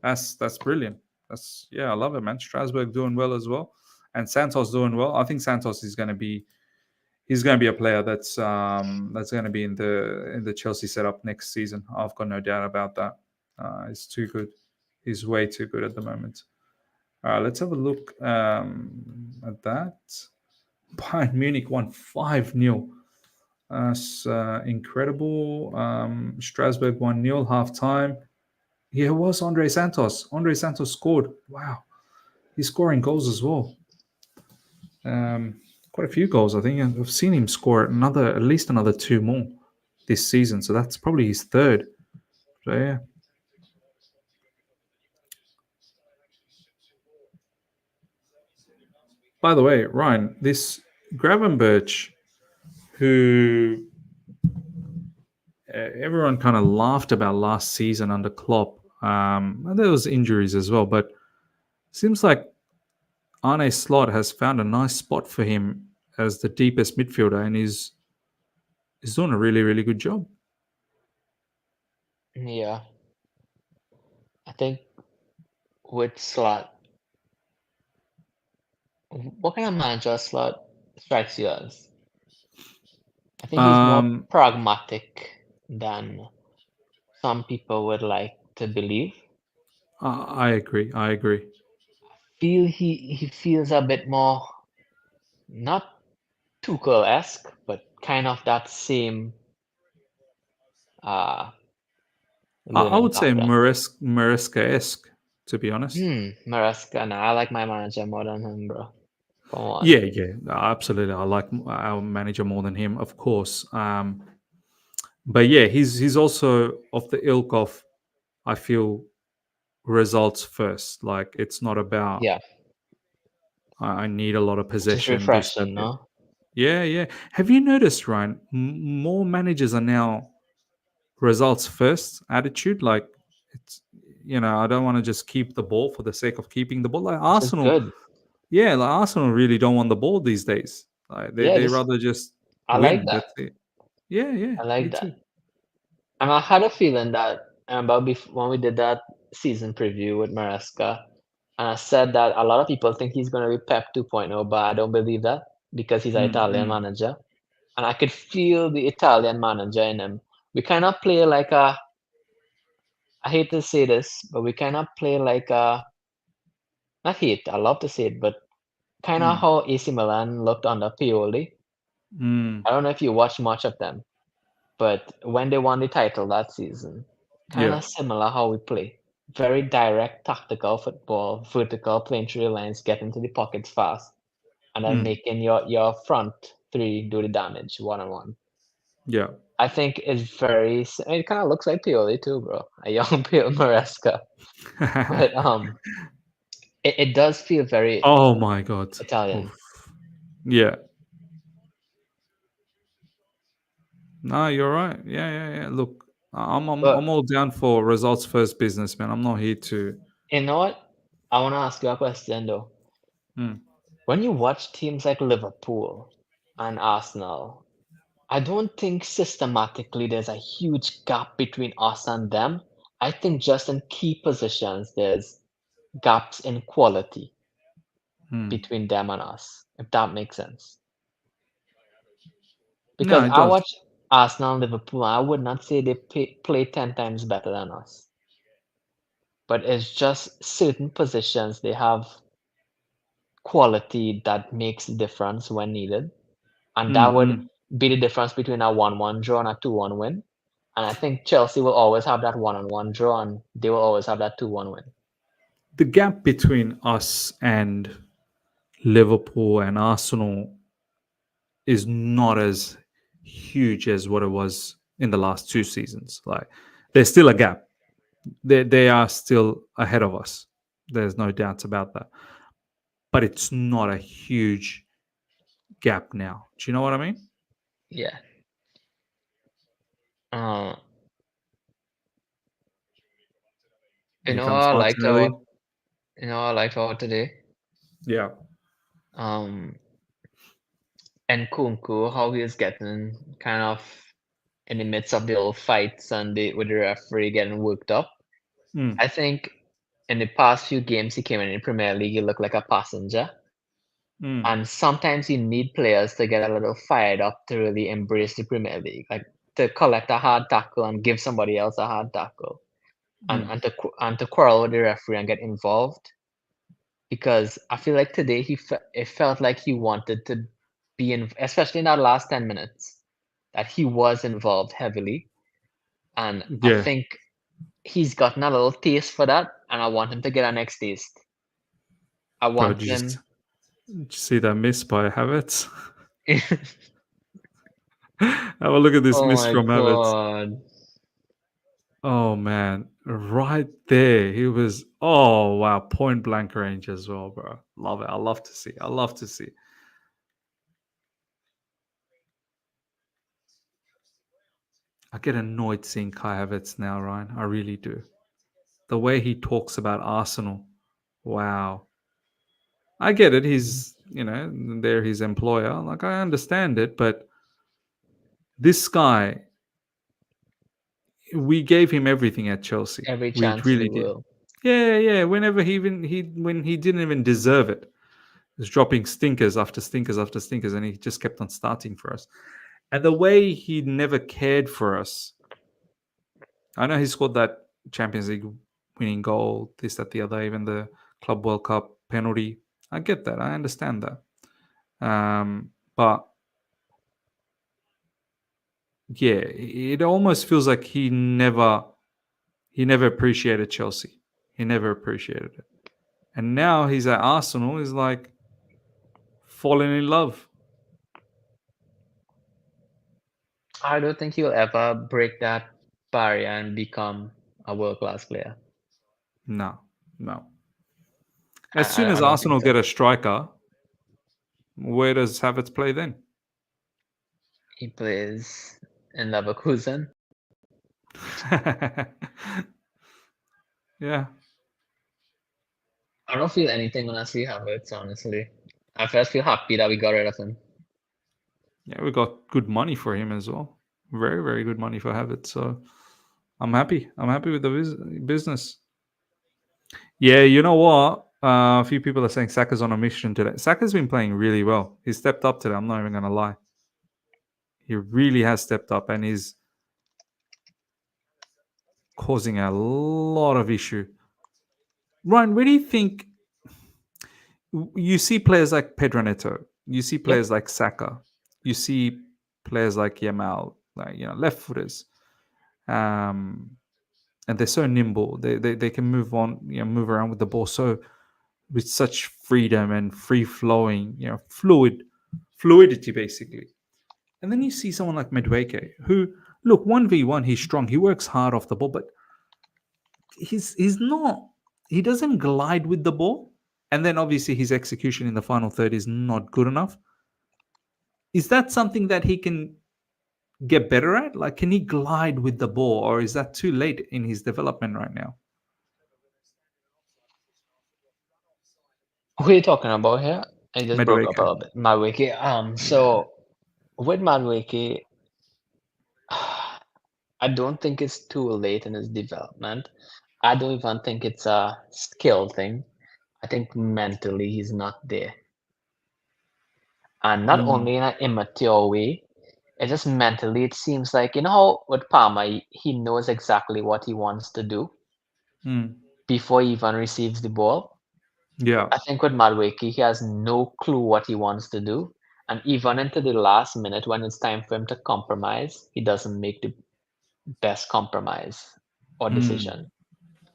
That's brilliant. That's yeah, I love it, man. Strasbourg doing well as well, and Santos doing well. I think Santos is going to be he's going to be a player that's going to be in the Chelsea setup next season. I've got no doubt about that. He's too good. He's way too good at the moment. All right, let's have a look at that. Bayern Munich won 5-0. That's incredible. Strasbourg 1-0 half time. Yeah, it was Andre Santos. Andre Santos scored. Wow. He's scoring goals as well. Quite a few goals, I think. I've seen him score at least another two more this season. So that's probably his third. So yeah. By the way, Ryan, this Gravenberch, who everyone kind of laughed about last season under Klopp, and there was injuries as well, but seems like Arne Slot has found a nice spot for him as the deepest midfielder, and he's doing a really, really good job. Yeah, I think with Slot, what kind of manager Slot strikes you as? I think he's more Um, pragmatic than some people would like to believe. I agree. I agree. Feel he feels a bit more not Tuchel-esque, but kind of that same uh I learning would say pattern. Maresca-esque, to be honest. Maresca. Nah, I like my manager more than him, bro. Come on. Yeah, yeah, absolutely. I like our manager more than him, of course. But yeah, he's also of the ilk of I feel results first. Like it's not about Yeah, I need a lot of which is possession. This that. refreshing, Yeah, no? yeah. Yeah. Have you noticed, Ryan? More managers are now results first attitude. Like it's I don't want to just keep the ball for the sake of keeping the ball. Like Which is Arsenal, good. yeah, like Arsenal really don't want the ball these days. Like Yeah, they just rather just I like win. that. That's it. Yeah, yeah, I me like that. too. And I had a feeling that about when we did that season preview with Maresca, and I said that a lot of people think he's going to be Pep 2.0, but I don't believe that because he's an Italian Mm-mm. manager. And I could feel the Italian manager in him. We kind of play like a, I hate to say this, but we kind of play like a, not hate, I love to say it, but kind of Mm. how AC Milan looked under Pioli. Mm. I don't know if you watch much of them, but when they won the title that season, kind Yeah. of similar how we play. Very direct, tactical football, vertical, playing through the lines, getting to the pockets fast, and then Mm. making your front three do the damage one on one. Yeah. I think it's very. It kind of looks like Pioli too, bro. A young Pioli Maresca, but it does feel very Oh my god. Oof. Italian. Yeah. No, you're right. Yeah, yeah, yeah. Look, I'm But all down for results first business, man. I'm not here to. you know what? I want to ask you a question though. Mm. When you watch teams like Liverpool and Arsenal, I don't think systematically there's a huge gap between us and them. I think just in key positions, there's gaps in quality Mm. between them and us, if that makes sense. No, Because it I does. watch Arsenal and Liverpool, I would not say they play 10 times better than us. But it's just certain positions they have quality that makes the difference when needed. And that Mm, would mm. be the difference between a 1-1 draw and a 2-1 win. And I think Chelsea will always have that 1-1 draw and they will always have that 2-1 win. The gap between us and Liverpool and Arsenal is not as huge as what it was in the last two seasons. Like there's still a gap. They are still ahead of us. There's no doubts about that. But it's not a huge gap now. Do you know what I mean? Yeah. Uh, you Here know, comes I liked Martinelli. I liked our today. Yeah. Um, and Kunku, how he is getting kind of in the midst of the old fights and with the referee getting worked up. Mm. I think in the past few games he came in the Premier League, he looked like a passenger. Mm. And sometimes you need players to get a little fired up to really embrace the Premier League, like to collect a hard tackle and give somebody else a hard tackle, and Mm. and to quarrel with the referee and get involved. Because I feel like today it felt like he wanted to be in, especially in that last 10 minutes, that he was involved heavily, and I Yeah, think he's gotten a little taste for that, and I want him to get a next taste. I bro. want him. Did you see that miss by Havertz? Have a look at this Oh miss my from Havertz. god. Oh man, right there. He was. Oh wow, point blank range as well, bro. Love it. I love to see. I love to see. I get annoyed seeing Kai Havertz now, Ryan. I really do. The way he talks about Arsenal. Wow. I get it. He's, they're his employer. Like, I understand it. But this guy, we gave him everything at Chelsea. Every We chance in really the did. world. Yeah, yeah. Whenever when he didn't even deserve it, he was dropping stinkers after stinkers after stinkers, and he just kept on starting for us. And the way he never cared for us. I know he scored that Champions League winning goal, this, that, the other, even the Club World Cup penalty. I get that. I understand that. But yeah, it almost feels like he never appreciated Chelsea. He never appreciated it. And now he's at Arsenal, he's like falling in love. I don't think he'll ever break that barrier and become a world class player. No, no. I, As soon I as don't think Arsenal get so. a striker, where does Havertz play then? He plays in Leverkusen. Yeah. I don't feel anything when I see Havertz, honestly. I first feel happy that we got rid of him. Yeah, we got good money for him as well. Very, very good money for Havertz. So I'm happy. I'm happy with the business. Yeah, you know what? A few people are saying Saka's on a mission today. Saka's been playing really well. He stepped up today. I'm not even going to lie. He really has stepped up and he's causing a lot of issue. Ryan, where do you think you see players like Pedro Neto? You see Yep. players like Saka. You see players like Yamal, like left footers. Um, and they're so nimble. They can move on, move around with the ball so with such freedom and free flowing, fluidity basically. And then you see someone like Medweke, who look 1v1, he's strong, he works hard off the ball, but he's not he doesn't glide with the ball. And then obviously his execution in the final third is not good enough. Is that something that he can get better at? Like, can he glide with the ball, or is that too late in his development right now? Who are you talking about here? I just broke up a Medweke. little bit. Madwiki. Yeah. So with Madwiki, I don't think it's too late in his development. I don't even think it's a skill thing. I think mentally he's not there. And not Mm, only in an immature way, it just mentally, it seems like, you know how with Palmer, he knows exactly what he wants to do mm. before he even receives the ball. Yeah. I think with Madueke, he has no clue what he wants to do. And even into the last minute, when it's time for him to compromise, he doesn't make the best compromise or Mm, decision.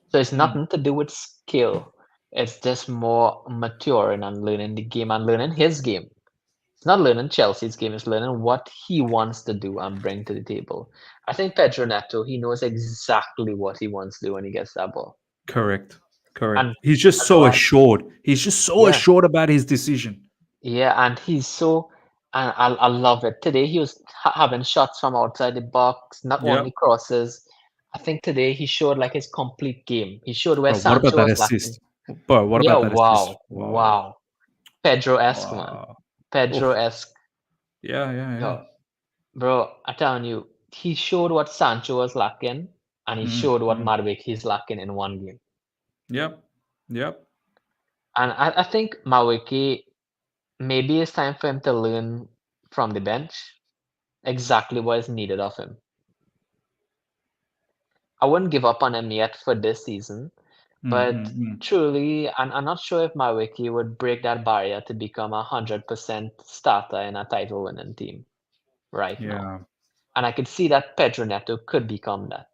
So it's mm. nothing to do with skill. It's just more maturing and learning the game and learning his game. It's not learning Chelsea's game, it's learning what he wants to do and bring to the table. I think Pedro Neto, he knows exactly what he wants to do when he gets that ball. Correct. Correct. And He's just that's so why, assured. He's just so yeah, assured about his decision. yeah, and he's so, and I love it. Today he was having shots from outside the box, not only Yep. crosses. I think today he showed like his complete game. He showed where Bro, what about Sancho that was lacking. assist? Bro, what Yeah, about that assist? wow, Whoa. wow. Pedro-esque, man. Wow. Oof. Pedro-esque. Yeah, yeah, yeah. Yo, bro, I'm telling you, he showed what Sancho was lacking, and he showed what Mm. Madueke is lacking in one game. Yep. Yep. And I think Mawiki, maybe it's time for him to learn from the bench exactly what is needed of him. I wouldn't give up on him yet for this season, but Mm-hmm. truly, I'm not sure if Mawiki would break that barrier to become 100% starter in a title-winning team right now. Yeah. And I could see that Pedro Neto could become that.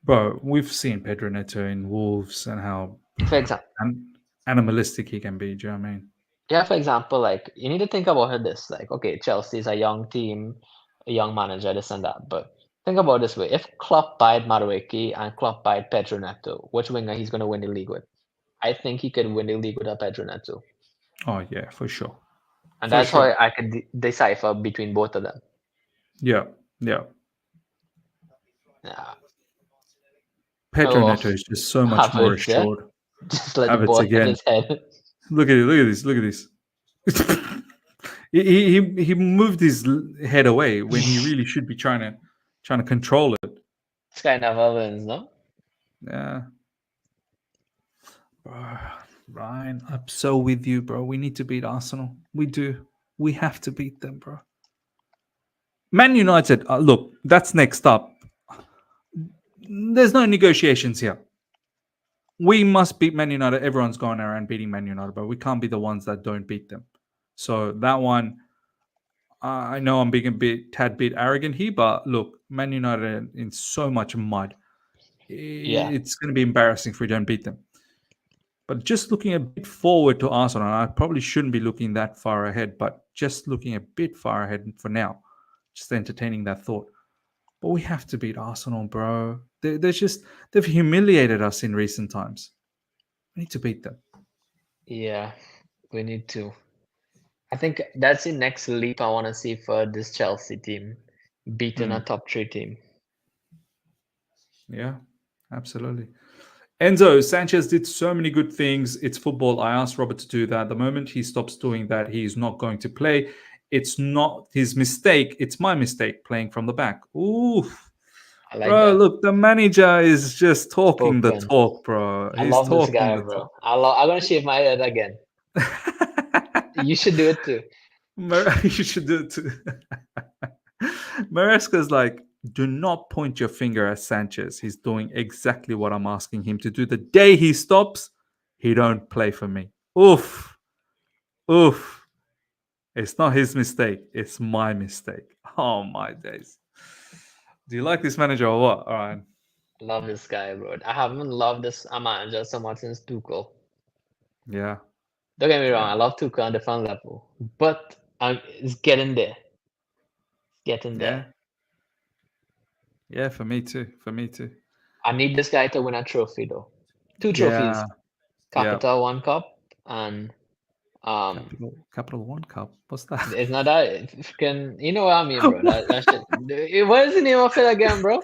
Bro, we've seen Pedro Neto in Wolves and how For example, animalistic he can be. Do you know what I mean? yeah, for example, like you need to think about this. Like, okay, Chelsea's a young team, a young manager, this and that. But think about it this way: if Klopp buyed Madueke and Klopp buyed Pedro Neto, which winger he's going to win the league with? I think he could win the league with a Pedro Neto, Oh yeah, for sure. and For that's how sure. I could decipher between both of them. Yeah. Yeah. Yeah. Pedro Oh, Neto is just so much more Havertz, yeah. assured. Just let the Havertz ball hit again. his head. Look at it. Look at this. Look at this. he moved his head away when he This really should be trying to control it. guy never wins, no? Yeah. Bro, Ryan, I'm so with you, bro. We need to beat Arsenal. We do. We have to beat them, bro. Man United, look, that's next up. There's no negotiations here. We must beat Man United. Everyone's going around beating Man United, but we can't be the ones that don't beat them. So that one, I know I'm being a tad bit arrogant here, but look, Man United are in so much mud. Yeah, It's going to be embarrassing if we don't beat them. But just looking a bit forward to Arsenal, and I probably shouldn't be looking that far ahead, but just looking a bit far ahead for now, just entertaining that thought. But we have to beat Arsenal, bro. They've humiliated us in recent times. We need to beat them. yeah, we need to. I think that's the next leap I want to see for this Chelsea team, beating a Hmm. top three team. Yeah, absolutely. Enzo Sanchez did so many good things. It's football. I asked Robert to do that. The moment he stops doing that, he's not going to play. It's not his mistake. It's my mistake playing from the back. Ooh, I like bro, that. look, the manager is just talking the Spoken. talk, bro. I He's love this talking guy, the bro. talk. I'm gonna shave my head again. You should do it too. You should do it too. Maresca's like, do not point your finger at Sanchez. He's doing exactly what I'm asking him to do. The day he stops, he don't play for me. Oof. Oof. It's not his mistake. It's my mistake. Oh my days. Do you like this manager or what? All right. Love this guy, bro. I haven't loved this manager so much since Tuchel. Yeah. Don't get me wrong, Yeah. I love Tuchel on the fun level, but it's getting there. It's getting there. Yeah. Yeah. For me too. For me too. I need this guy to win a trophy though. Two Yeah. trophies: Yeah. Capital One Cup and Capital One Cup. What's that? it's not that freaking. You know what I mean, bro? That shit. What is the name of it again, bro?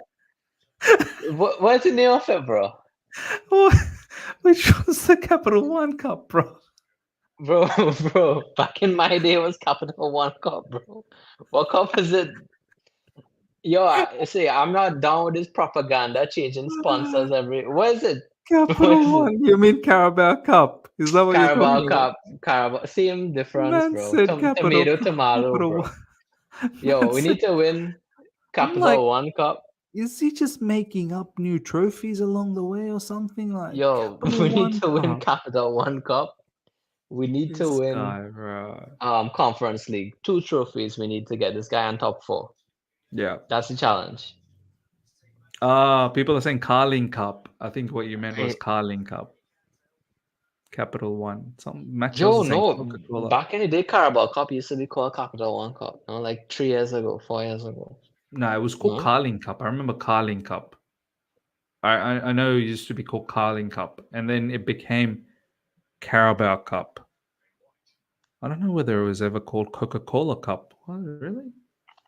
What's the name of it, bro? Which was the Capital One Cup, bro? Bro, bro. Back in my day, it was Capital One Cup, bro. What cup is it? Yo, see, I'm not down with this propaganda changing sponsors every. What is it? What Capital is it? One. You mean Carabao Cup? Is that what you're Carabao talking about? Cup, Carabao. Same difference, Man bro. said Capital Tomato, tomato, Capital bro. One. Man Yo, we said, need to win I'm like, Capital One Cup. is he just making up new trophies along the way or something like Yo, Capital we need One to win Cup? Capital One Cup. We need to This win guy, bro. Conference League. Two trophies. We need to get this guy on top four. Yeah. That's the challenge. People are saying Carling Cup. I think what you meant was Eh, Carling Cup. Capital One. Some matches Yo, are saying no. Coca Cola. Back in the day, Carabao Cup used to be called Capital One Cup. No, like 3 years ago, 4 years ago. No, it was called No? Carling Cup. I remember Carling Cup. I know it used to be called Carling Cup, and then it became Carabao Cup. I don't know whether it was ever called Coca Cola Cup. What, really?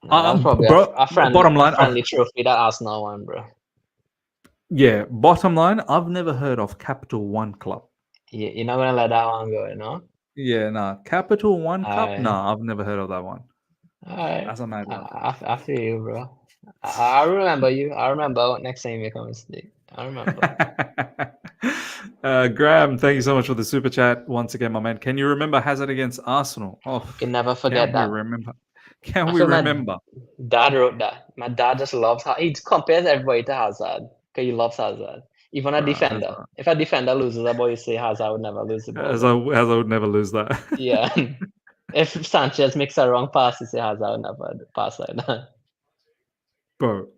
No, that's probably Bro. Bottom a line, friendly trophy that Arsenal won, bro. yeah. Bottom line, I've never heard of Capital One Club. You're not gonna let that one go, you know? Yeah, nah. Capital One Cup. Alright. Nah, I've never heard of that one. Alright. That's a mad one. I feel you, bro. I remember you. I remember next time you come and speak. I remember. Graham, thank you so much for the super chat once again, my man. Can you remember Hazard against Arsenal? Oh, Can never can forget we that. remember? Can I we feel my remember? dad wrote that. My dad just loves how he compares everybody to Hazard because he loves Hazard. Even a Bro, defender. If a defender loses a ball, you say Hazard would never lose the ball. as I would never lose that. Yeah. If Sanchez makes a wrong pass, you say Hazard would never pass like that. Bro,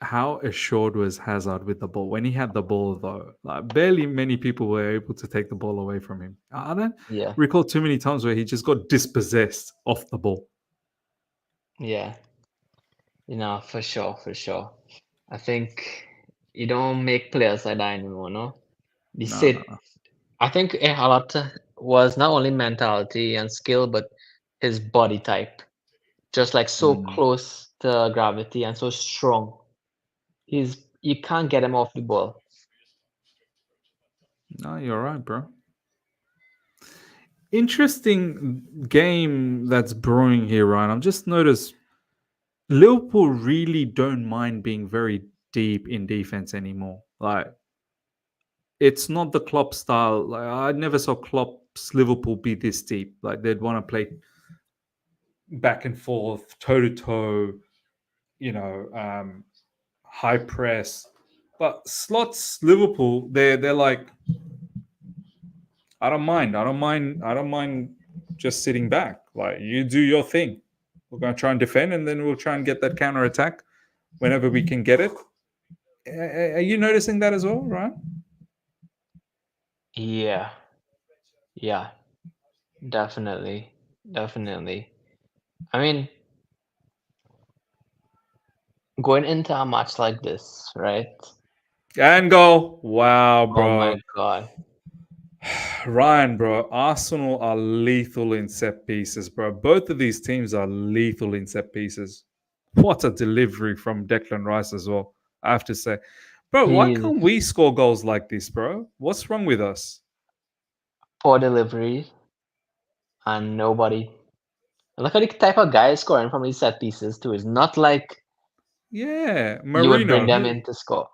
how assured was Hazard with the ball? When he had the ball, though, like barely many people were able to take the ball away from him. I don't Yeah. recall too many times where he just got dispossessed off the ball. Yeah. For sure, for sure. I think you don't make players like that anymore, no? The No, no, sit. no. I think a lot was not only mentality and skill, but his body type. Just like so Mm. close to gravity and so strong. You can't get him off the ball. No, you're right, bro. Interesting game that's brewing here, Ryan. I've just noticed Liverpool really don't mind being very deep in defense anymore. Like it's not the Klopp style. Like I never saw Klopp's Liverpool be this deep. Like they'd want to play back and forth, toe to toe. You know, high press. But slots Liverpool, they're like, I don't mind. I don't mind. I don't mind just sitting back. Like you do your thing. We're gonna try and defend, and then we'll try and get that counter attack whenever we can get it. Are you noticing that as well, right? Yeah, yeah, definitely, definitely. I mean, going into a match like this, right? And goal. Wow, Oh bro. my God. Ryan, bro. Arsenal are lethal in set pieces, bro. Both of these teams are lethal in set pieces. What a delivery from Declan Rice as well. I have to say, bro. Why He's can't we score goals like this, bro? What's wrong with us? poor delivery and nobody. And look at the type of guy scoring from these set pieces too. It's not like Yeah, you would bring Marino. them in to score.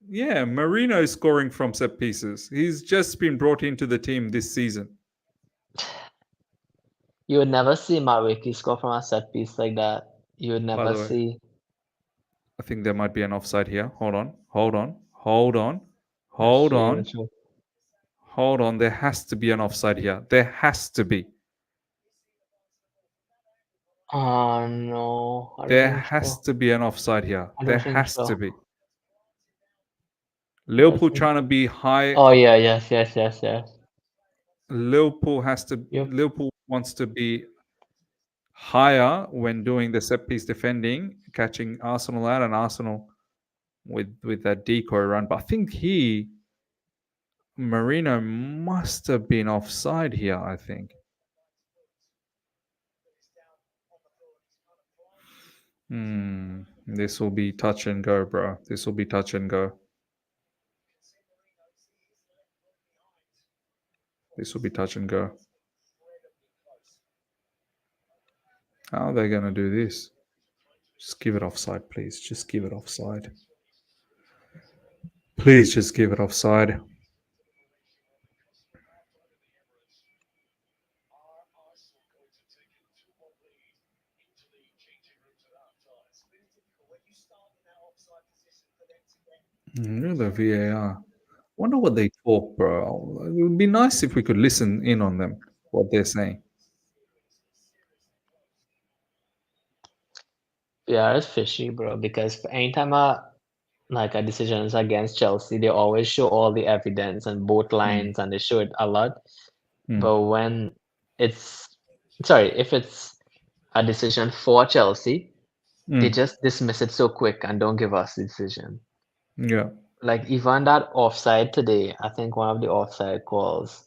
Yeah, Marino is scoring from set pieces. He's just been brought into the team this season. You would never see Mawiki score from a set piece like that. You would By never the way, see. I think there might be an offside here. Hold on, hold on, hold on, Let's hold see. on, Let's see. hold on. There has to be an offside here. There has to be. Oh no, I don't There think has so. to be an offside here. I There don't think has to so. be. Let's Liverpool see. trying to be high. Oh yeah, yes, yes, yes, yes. Liverpool has to. Yep. Liverpool wants to be higher when doing the set piece defending, catching Arsenal out, and Arsenal with that decoy run. But I think Marino must have been offside here. I think. This will be touch and go, bro. This will be touch and go. This will be touch and go. How are they going to do this? Just give it offside, please. Just give it offside. Please just give it offside. Look at the VAR. Wonder what they talk, bro. It would be nice if we could listen in on them, what they're saying. Yeah, it's fishy, bro. Because anytime a decision is against Chelsea, they always show all the evidence and both Mm, lines, and they show it a lot. mm, But when it's sorry, if it's a decision for Chelsea, they mm. just dismiss it so quick and don't give us the decision. Yeah. Like even that offside today, I think one of the offside calls.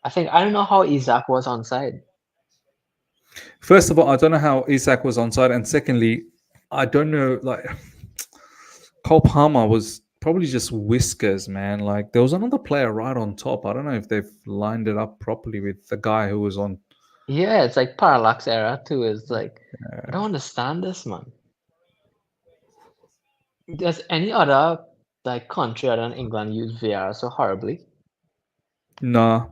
I don't know how Isaac was onside. First of all, I don't know how Isak was onside, and secondly, I don't know. Like Cole Palmer was probably just whiskers, man. Like there was another player right on top. I don't know if they've lined it up properly with the guy who was on. Yeah, it's like parallax era too. It's like I don't understand this, man. Does any other like country other than England use VR so horribly? Nah,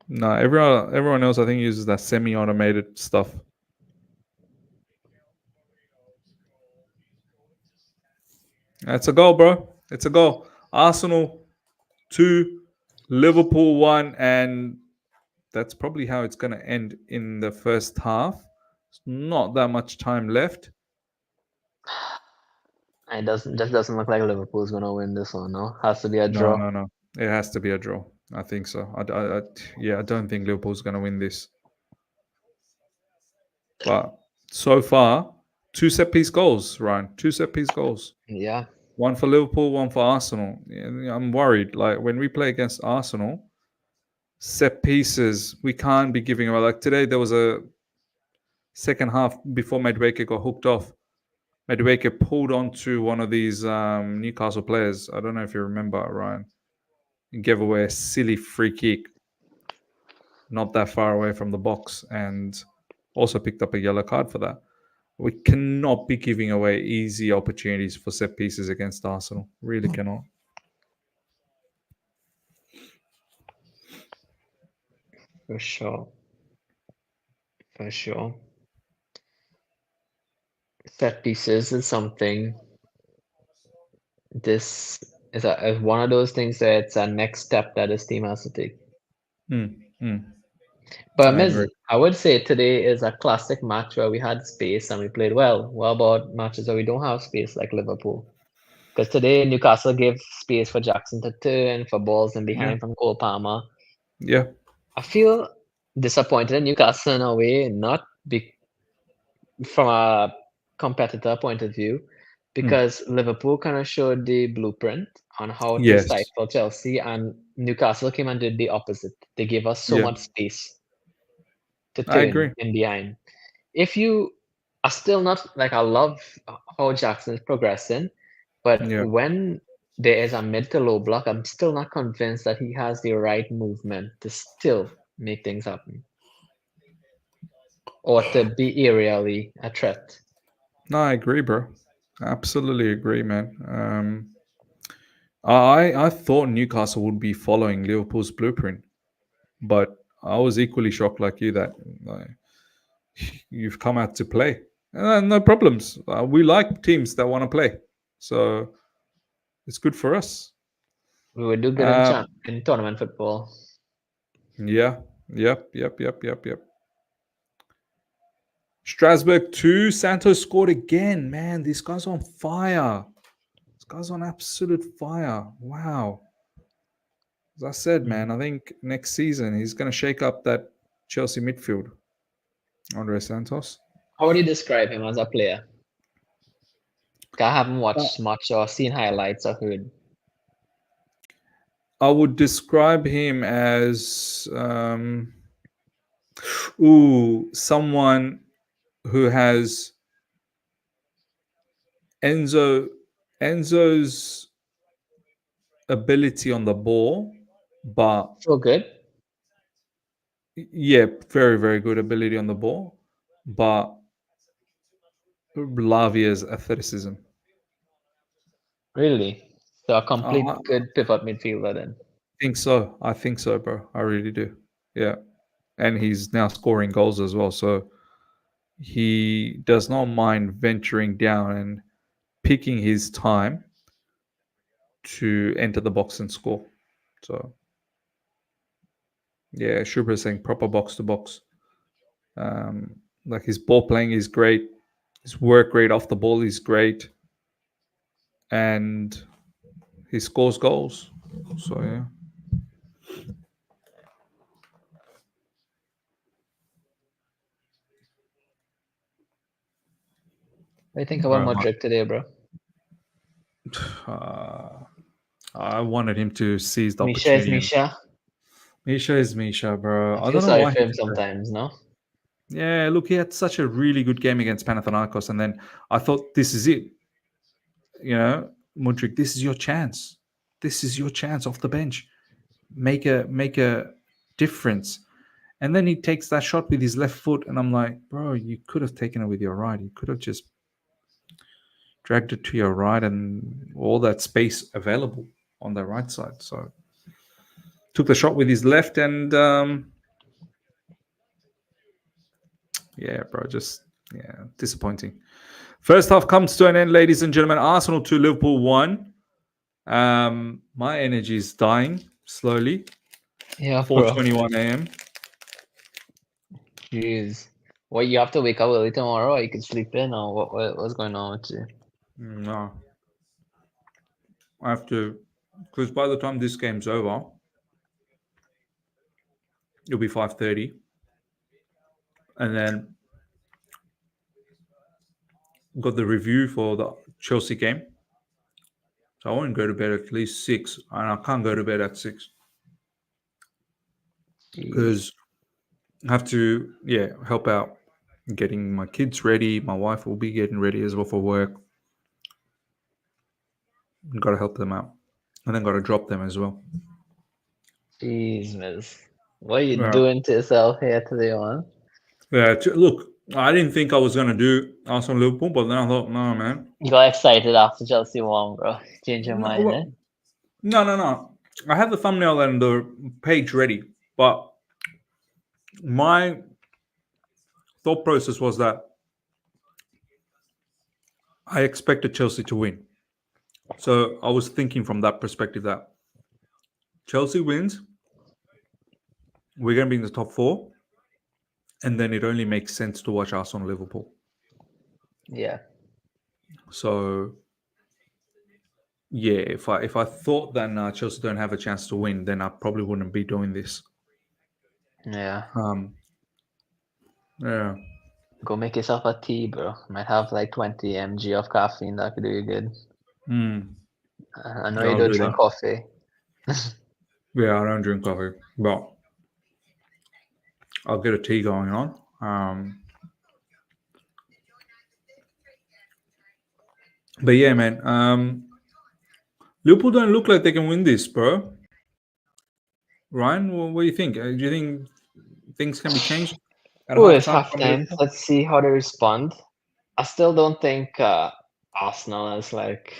nah. Everyone else I think uses that semi-automated stuff. It's a goal, bro. It's a goal. Arsenal 2, Liverpool 1, and that's probably how it's going to end in the first half. It's not that much time left. It doesn't just doesn't look like Liverpool's gonna win this one. No, has to be a No, draw. no, no. It has to be a draw. I think so. Yeah, I don't think Liverpool's going to win this. But so far, two set piece goals, Ryan. Two set piece goals. Yeah, One for Liverpool, one for Arsenal. Yeah, I'm worried. Like when we play against Arsenal, set pieces, we can't be giving away. Like today, there was a second half before Madueke got hooked off. Madueke pulled onto one of these Newcastle players. I don't know if you remember, Ryan. He gave away a silly free kick, not that far away from the box, and also picked up a yellow card for that. We cannot be giving away easy opportunities for set pieces against Arsenal. Really cannot. for sure, for sure. Set pieces is something. This is one of those things that it's a next step that this team has to take. Mm, mm, But I Miz, agree. I would say today is a classic match where we had space and we played well. What about matches where we don't have space like Liverpool? Because today Newcastle gave space for Jackson to turn, for balls in Yeah, behind from Cole Palmer. yeah, I feel disappointed in Newcastle in a way, not be from a competitor point of view, mm, because Liverpool kind of showed the blueprint on how to yes, stifle Chelsea, and Newcastle came and did the opposite. They gave us so yeah. much space to I turn agree. in behind. If you are still not like, I love how Jackson is progressing, but Yeah. when there is a mid to low block, I'm still not convinced that he has the right movement to still make things happen or to be aerially a threat. No, I agree, bro. Absolutely agree, man. I thought Newcastle would be following Liverpool's blueprint, but I was equally shocked like you that like, you've come out to play. No problems. We like teams that want to play, so it's good for us. We would do good in Um, in tournament football. yeah, yep. Strasbourg 2, Santos scored again. Man, this guy's on fire. This guy's on absolute fire. Wow. As I said, Mm. man, I think next season he's going to shake up that Chelsea midfield. Andre Santos. How would you describe him as a player? I haven't Uh, watched much or seen highlights or heard. I would describe him as someone who has Enzo Enzo's ability on the ball, but So good? yeah, very very good ability on the ball, but Lavia's athleticism. Really? So a I complete good pivot midfielder then. think so. I think so, bro. I really do. Yeah, and he's now scoring goals as well. So he does not mind venturing down and picking his time to enter the box and score. So yeah, Shubha is saying proper box to box. Like his ball playing is great, his work rate off the ball is great, and he scores goals. So yeah, What do you think about bro, Modric today, bro? uh, I wanted him to seize the Misha is opportunity. And Misha. Misha is Misha, bro. I I feel don't know sorry why for he him did that. sometimes, no? Yeah, look, he had such a really good game against Panathinaikos, and then I thought, this is it. Mudrik, this is your chance. This is your chance off the bench. Make a difference. And then he takes that shot with his left foot, and I'm like, bro, you could have taken it with your right. You could have just dragged it to your right, and all that space available on the right side. So took the shot with his left, and yeah, bro, just disappointing. First half comes to an end, ladies and gentlemen. Arsenal 2, Liverpool 1. My energy is dying slowly. Yeah, bro. 4:21 a.m. Jeez. What, you have to wake up early tomorrow, or you can sleep in, or what's going on with you? No, I have to, because by the time this game's over, it'll be 5:30, and then got the review for the Chelsea game. So I won't go to bed at least 6, and I can't go to bed at 6 Jeez. because I have to, help out getting my kids ready. My wife will be getting ready as well for work. Got to help them out, and then got to drop them as well. Jeez, miss. What are you Yeah, doing to yourself here today, man? yeah. Look, I didn't think I was gonna do Arsenal Liverpool, but then I thought, no, man, You got excited after Chelsea won, bro. Change your no, mind, eh? no. I have the thumbnail and the page ready, but my thought process was that I expected Chelsea to win. So I was thinking from that perspective that Chelsea wins, we're going to be in the top 4, and then it only makes sense to watch Arsenal Liverpool. Yeah. So yeah, if I thought that Chelsea don't have a chance to win, then I probably wouldn't be doing this. Yeah. Yeah. Go make yourself a tea, bro. Might have like 20 mg of caffeine that could do you good. I know you I'll don't do drink that. coffee. Yeah, I don't drink coffee, but I'll get a tea going on. But yeah, man. Liverpool don't look like they can win this, bro. Ryan, what do you think? Do you think things can be changed at Oh, it's halftime half from time. Liverpool? Let's see how they respond. I still don't think Arsenal is like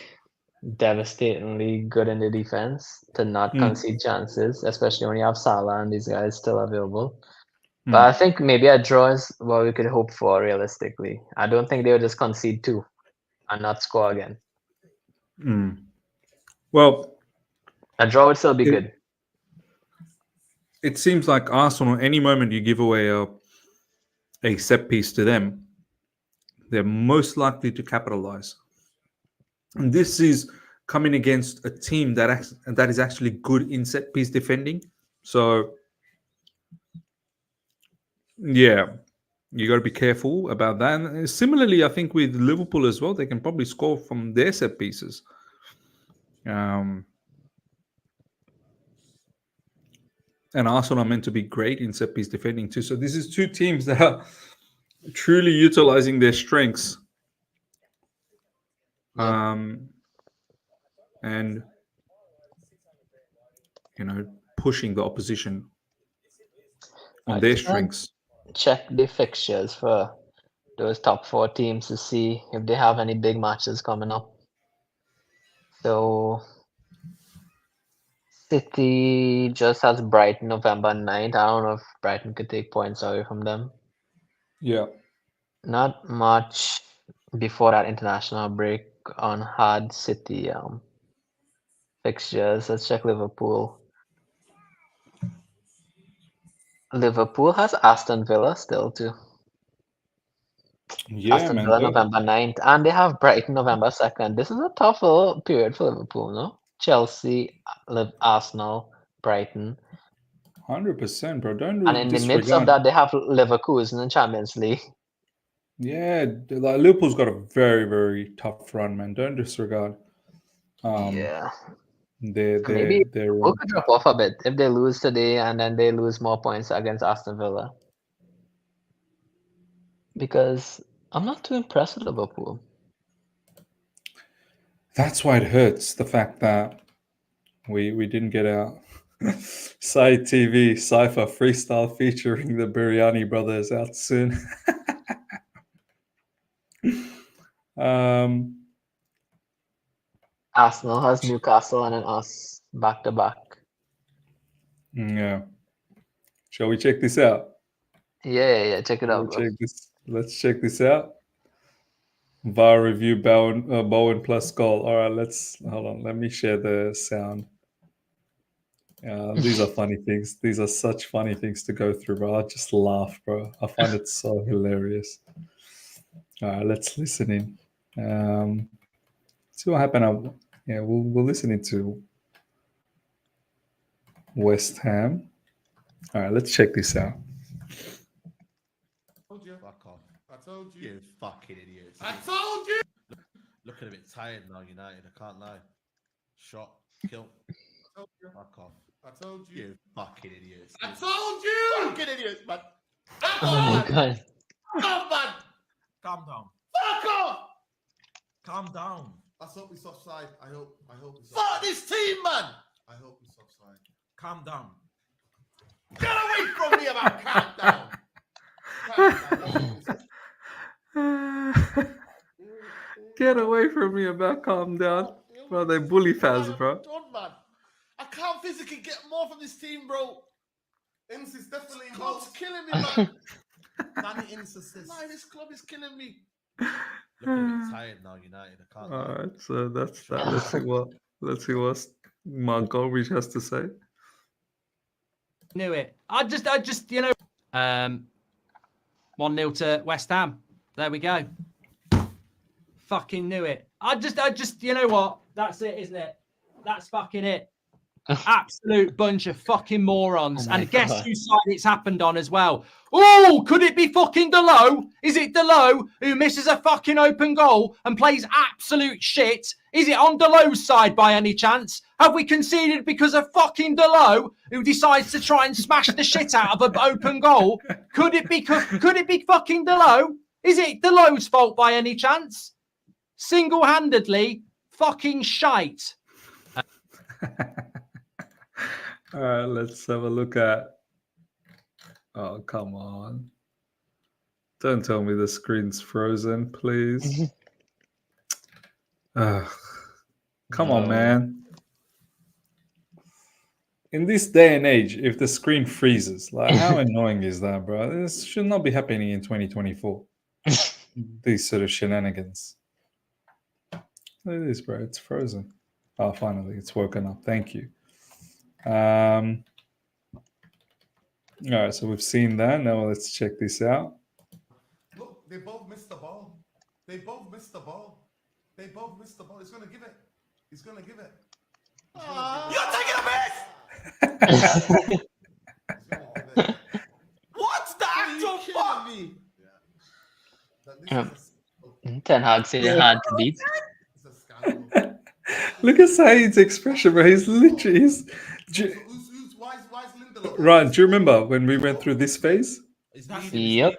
devastatingly good in the defense to not Mm, concede chances, especially when you have Salah and these guys still available. But I mm, think maybe a draw is what we could hope for realistically. I don't think they would just concede two and not score again. mm. Well, A draw would still be it, good. it seems like Arsenal, any moment you give away a set piece to them, they're most likely to capitalize. And this is coming against a team that is actually good in set piece defending. So yeah, you got to be careful about that. And similarly, I think with Liverpool as well, they can probably score from their set pieces. Um, and Arsenal are meant to be great in set piece defending too. So this is two teams that are truly utilizing their strengths, Yep. and pushing the opposition on I their just want strengths. to check the fixtures for those top four teams to see if they have any big matches coming up. So City just has Brighton November 9th. I don't know if Brighton could take points away from them. Yeah. Not much before that international break on hard City fixtures. Let's check Liverpool. Liverpool has Aston Villa still too. Yeah, Aston man. Villa November 9th. And they have Brighton November 2nd. This is a tough little period for Liverpool, no? Chelsea, Arsenal, Brighton. 100%, bro. Don't And in the midst of disregard. that, they have Leverkusen in Champions League. Yeah, like Liverpool's got a very, very tough run, man. Don't disregard. Um, Yeah. their So their maybe their Liverpool could drop off a bit if they lose today and then they lose more points against Aston Villa. Because I'm not too impressed with Liverpool. That's why it hurts. The fact that we didn't get our side TV Cypher freestyle featuring the Biryani brothers out soon. um, Arsenal has Newcastle and then us back to back. Yeah. Shall we check this out? Yeah. Check it out, bro. Let's check this out. VAR review Bowen plus goal. All right, let's hold on. Let me share the sound. These are funny things. These are such funny things to go through, bro. I just laugh, bro. I find it so hilarious. All right, let's listen in. See what happened. Yeah, we'll listen into West Ham. All right, let's check this out. Told you. Fuck off. I told you. You fucking idiots. I told you. Looking a bit tired now, United. I can't lie. Shot, kill. I told you. Fuck off. I told you. You fucking idiots. I told you. Fucking idiots, man. Oh my god. Come man. Calm down. Fuck off. Calm down. Let's hope it's offside. I hope it's Fuck offside. this team, man. I hope it's offside. Calm down. Get away from me about calm down. Get away from me about calm down. Bro, they bully fans, bro. Done, man. I can't physically get more from this team, bro. Ince is definitely This involved. club's killing me, man. Danny Ince assist. Man, this club is killing me. Looking a bit tired now, United. I can't All lie. right, so that's that. Let's see what Montgomery has to say. Knew it. I just, 1-0 to West Ham. There we go. Fucking knew it. I just, you know what? That's it, isn't it? That's fucking it. Absolute bunch of fucking morons. Oh my And guess God. whose side it's happened on as well? Oh, could it be fucking Delo? Is it Delo who misses a fucking open goal and plays absolute shit? Is it on Delo's side by any chance? Have we conceded because of fucking Delo who decides to try and smash the shit out of an open goal? Could it be fucking Delo? Is it Delo's fault by any chance? Single-handedly fucking shite. All right, let's have a look at. Oh, come on. Don't tell me the screen's frozen, please. Ugh. Come on, No. man. In this day and age, if the screen freezes, like how annoying is that, bro? This should not be happening in 2024. These sort of shenanigans. Look at this, bro. It's frozen. Oh, finally, it's woken up. Thank you. All right, so we've seen that. Now let's check this out. Look, they both missed the ball. They both missed the ball. They both missed the ball. He's gonna give it. He's gonna give it. You're taking a piss! He's gonna give it. What's the Are you actual kidding fuck? me? Yeah. This Ten Hag said it hard to beat. is a scandal. Look at Saeed's expression, bro. He's literally. Why is Lindelof? Ryan, do you remember when we went through this phase? Yep.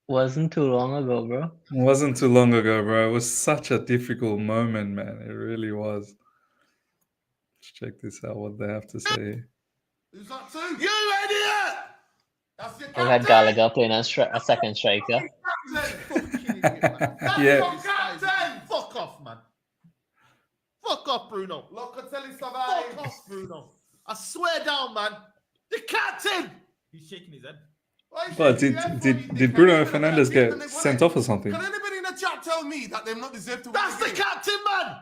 Wasn't too long ago, bro. It wasn't too long ago, bro. It was such a difficult moment, man. It really was. Let's check this out, what they have to say. Who's that too? You idiot! That's your We had Gallagher playing a second striker. Fucking idiot, man. That's Yeah. your captain! Fuck off, man. Fuck off, Bruno. Locatelli Fuck survived. off, Bruno. I swear down, man. The captain! He's shaking his head. Why is But he there for did you? Bruno They Fernandes beat them, get they won sent it. off or something? Can anybody in the chat tell me that they've not deserved to win That's the game? captain, man!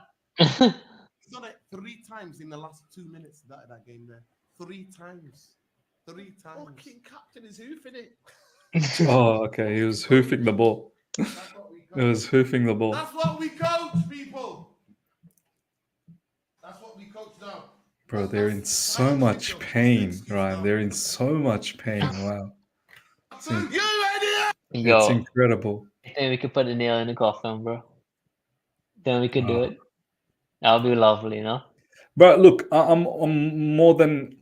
He's done it 3 times in the last 2 minutes. That game there. 3 times. 3 times. Fucking captain is hoofing it. Oh, okay. He was hoofing the ball. That's what we He coach. was hoofing the ball. That's what we coach, people. That's what we coach now. Bro, they're in so much pain, Ryan. They're in so much pain. Wow. Two. You idiot! It's Yo, incredible. I think we could put the nail in the coffin, bro. Then we could do it. That would be lovely, you know? But look, I'm more than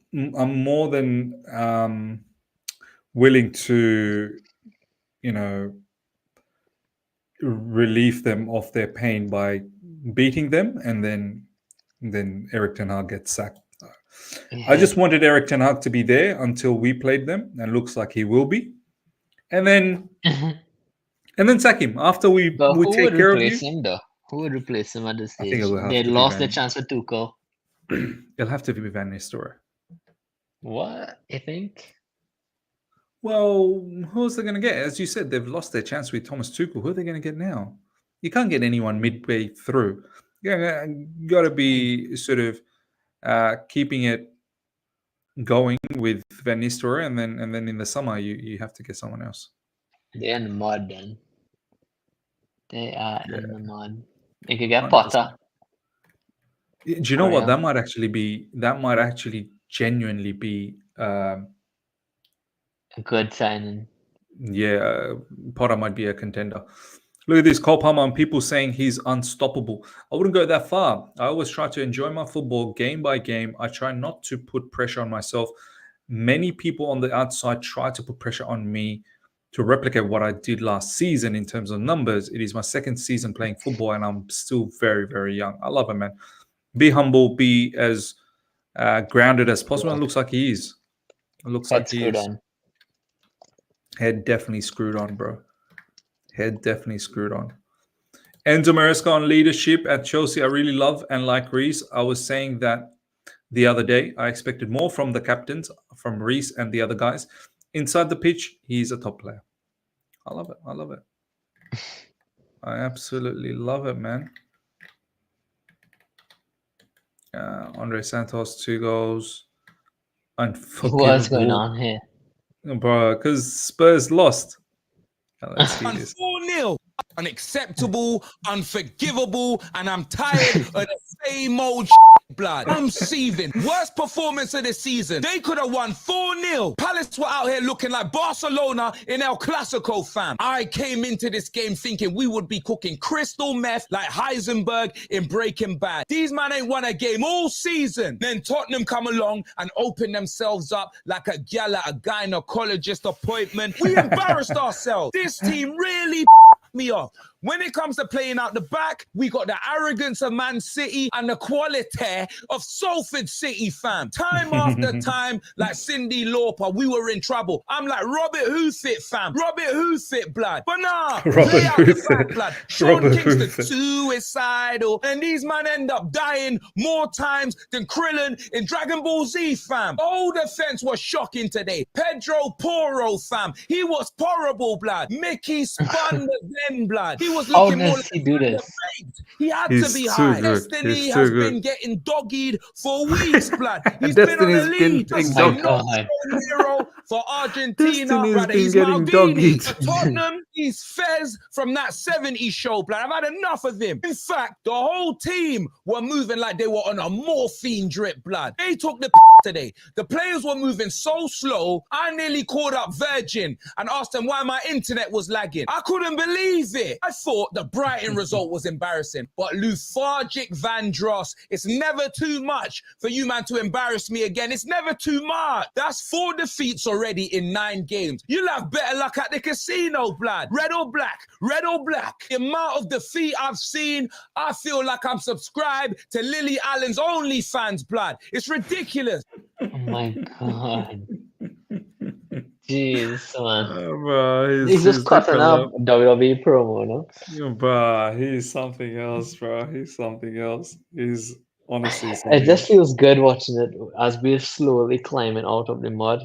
willing to, relieve them of their pain by beating them, and then Eric Ten Hag gets sacked. I just wanted Eric Ten Hag to be there until we played them, and looks like he will be, and then sack him after we But who take would care of replace you. him, though? Who would replace him at this I think stage? it will have They to be lost Van. the chance for Tuchel. It'll have to be Van Nistelrooy. What you think? Well, who's they going to get? As you said, they've lost their chance with Thomas Tuchel. Who are they going to get now? You can't get anyone midway through. You got to be sort of keeping it going with Van Nistelrooy, and then in the summer you have to get someone else. They're in the mud then. They are Yeah. in the mud. You could get 100%. Potter. Do you know what? Graham. That might actually genuinely be A good signing. Potter might be a contender. Look at this, Cole Palmer, and people saying he's unstoppable. I wouldn't go that far. I always try to enjoy my football game by game. I try not to put pressure on myself. Many people on the outside try to put pressure on me to replicate what I did last season in terms of numbers. It is my second season playing football, and I'm still very, very young. I love it, man. Be humble, be as grounded as possible. It looks like he is. It looks Head like he screwed is. on. Head definitely screwed on, bro. Head definitely screwed on. Enzo Maresca on leadership at Chelsea. I really love and like Reece. I was saying that the other day. I expected more from the captains, from Reece and the other guys. Inside the pitch, he's a top player. I love it. I love it. I absolutely love it, man. Andre Santos, 2 goals. Unforgivable. What's going on here? Bro, because Spurs lost. Now, let's see this. 4-0. Unacceptable, unforgivable, and I'm tired of the same old blood. I'm seething. Worst performance of the season. They could have won 4-0. Palace were out here looking like Barcelona in El Clasico, fam. I came into this game thinking we would be cooking crystal meth like Heisenberg in Breaking Bad. These man ain't won a game all season. Then Tottenham come along and open themselves up like a gal at a gynecologist appointment. We embarrassed ourselves. This team really me off. When it comes to playing out the back, we got the arrogance of Man City and the quality of Salford City, fam. Time after time, like Cindy Lauper, we were in trouble. I'm like, Robert Hoofit, fam. Robert Hoofit, blood. But nah, play out the back, blood. Sean Kingston, suicidal. And these men end up dying more times than Krillin in Dragon Ball Z, fam. The whole defense was shocking today. Pedro Porro, fam. He was horrible, blood. Mickey spun the then, blood. He was How looking more does like he do this? he had He's to be too high. good. Destiny He's has too been good. getting doggied for weeks, blood. He's been on Destiny's the been lead. getting Say dogged. no God. hero for Argentina, Destiny's brother. been He's getting Maldini. doggied. For Tottenham, he's Fez from that 70s show, blood. I've had enough of him. In fact, the whole team were moving like they were on a morphine drip, blood. They took the today. The players were moving so slow, I nearly called up Virgin and asked them why my internet was lagging. I couldn't believe it. I thought the Brighton result was embarrassing, but lethargic Van Dross, it's never too much for you, man, to embarrass me again. It's never too much. That's 4 defeats already in 9 games. You'll have better luck at the casino, blood. Red or black, red or black. The amount of defeat I've seen, I feel like I'm subscribed to Lily Allen's OnlyFans, blood. It's ridiculous. Oh my god. Jeez, man. Bro, He's just cutting different up WWE promo, no? Bro, he's something else, bro. He's something else. He's honestly It something just else. feels good watching it as we're slowly climbing out of the mud.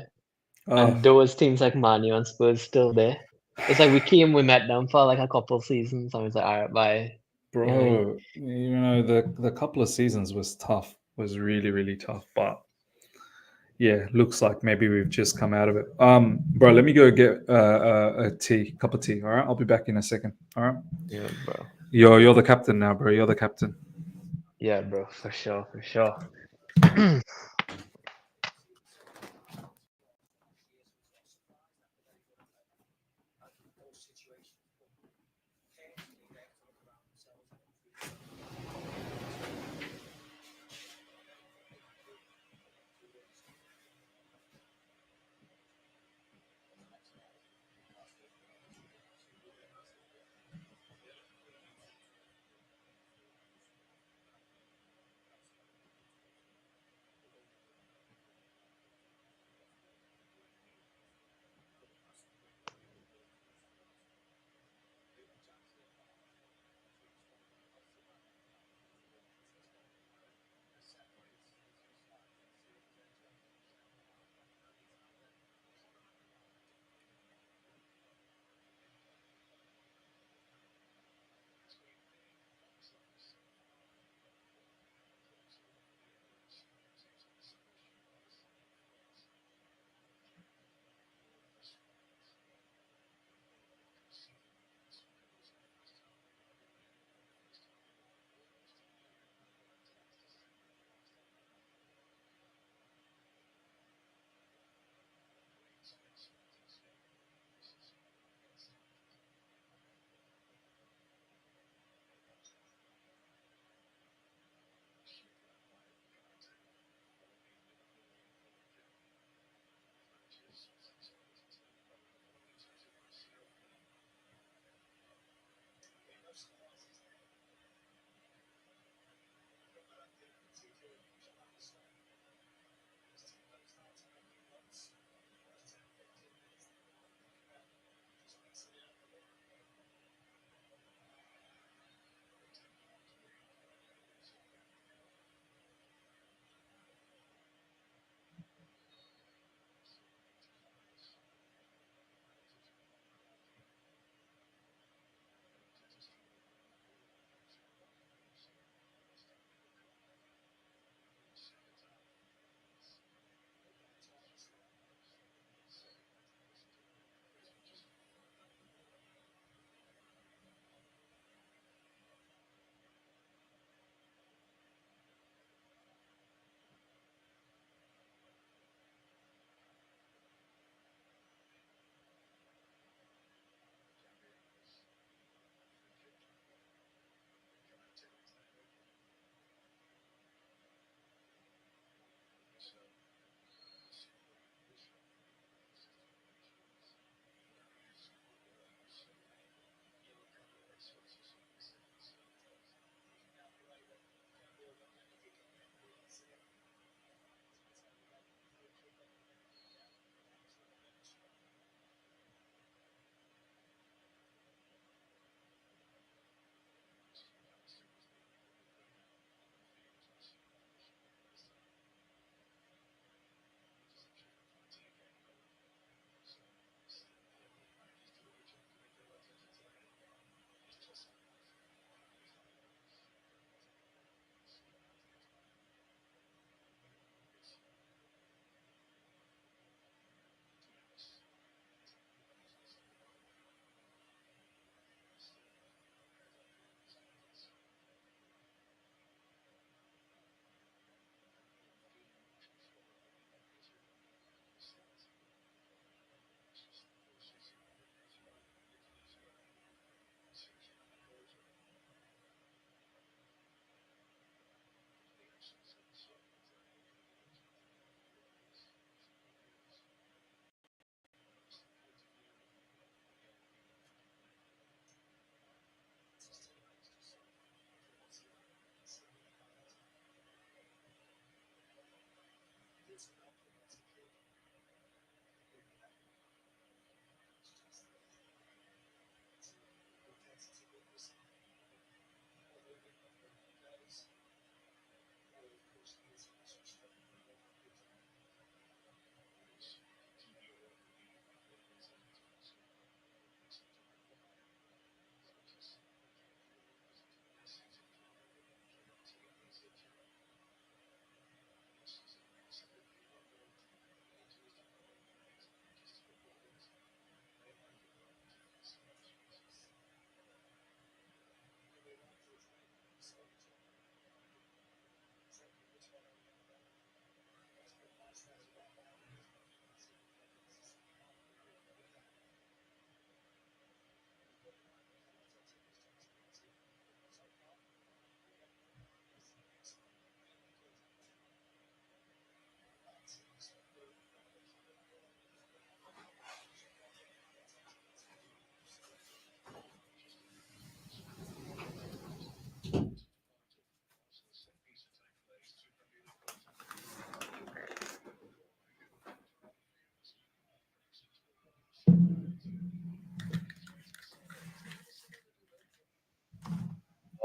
Oh, And those teams like Man U and Spurs still there. It's like we met them for like a couple seasons and we was like, all right, bye. bro, you know, the couple of seasons was tough. Was really, really tough. But yeah, looks like maybe we've just come out of it. Bro, let me go get a cup of tea. All right, I'll be back in a second. All right. Yeah, bro. You're the captain now, bro. You're the captain. Yeah, bro, for sure, for sure.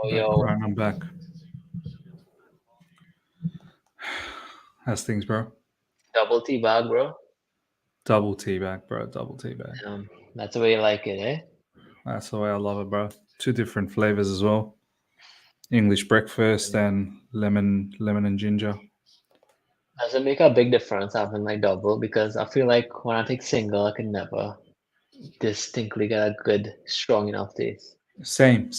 Oh, Back, yo, right, I'm back. How's things, bro? double T bag, bro. Double tea bag, bro. Double tea bag. That's the way you like it, eh? That's the way I love it, bro. Two different flavors as well. English breakfast and lemon and ginger. Does it make a big difference having like double? Because I feel like when I take single, I can never distinctly get a good, strong enough taste. Same.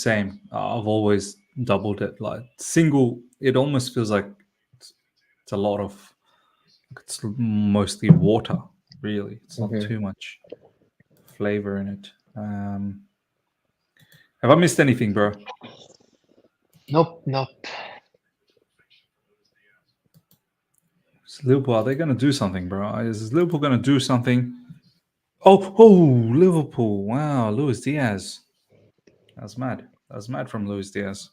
I've always doubled it. Like single, it almost feels like it's a lot of. It's mostly water, really. It's not Mhm. too much flavor in it. Have I missed anything, bro? Nope. Is Liverpool, are they going to do something, bro? Is Liverpool going to do something? Oh, Liverpool. Wow, Luis Diaz. That's mad. That was mad from Luis Diaz.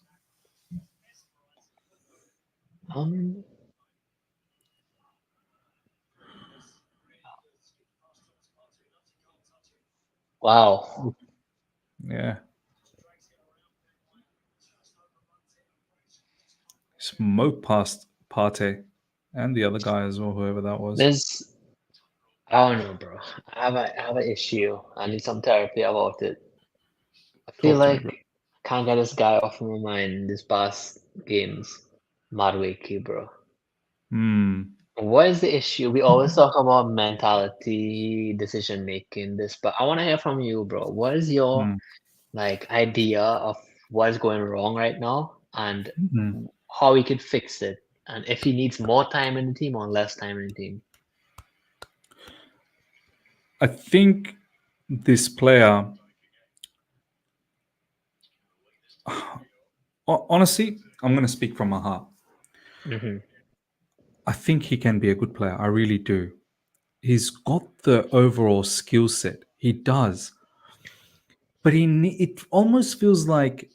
Wow. Yeah. Smoke past Partey and the other guy as well, whoever that was. This, I don't know, bro. I have an issue. I need some therapy about it. I feel Talk to me, like bro. I can't get this guy off my mind this past games. Madueke, bro. Hmm. What is the issue? We always talk about mentality, decision making, this, but I want to hear from you, bro. What is your Hmm. like idea of what is going wrong right now and Hmm. how we could fix it? And if he needs more time in the team or less time in the team? I think this player, honestly, I'm going to speak from my heart. Mm-hmm. I think he can be a good player. I really do. He's got the overall skill set. He does. But it almost feels like,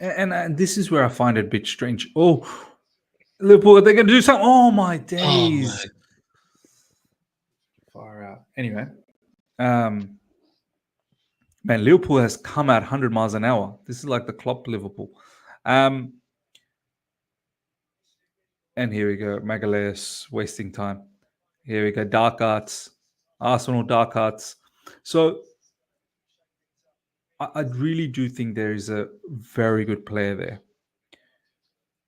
and this is where I find it a bit strange. Oh, Liverpool, they're going to do something. Oh, my days. Far out. Anyway, man, Liverpool has come out 100 miles an hour. This is like the Klopp Liverpool. And here we go. Magalhaes wasting time. Here we go. Dark arts. Arsenal dark arts. So I really do think there is a very good player there.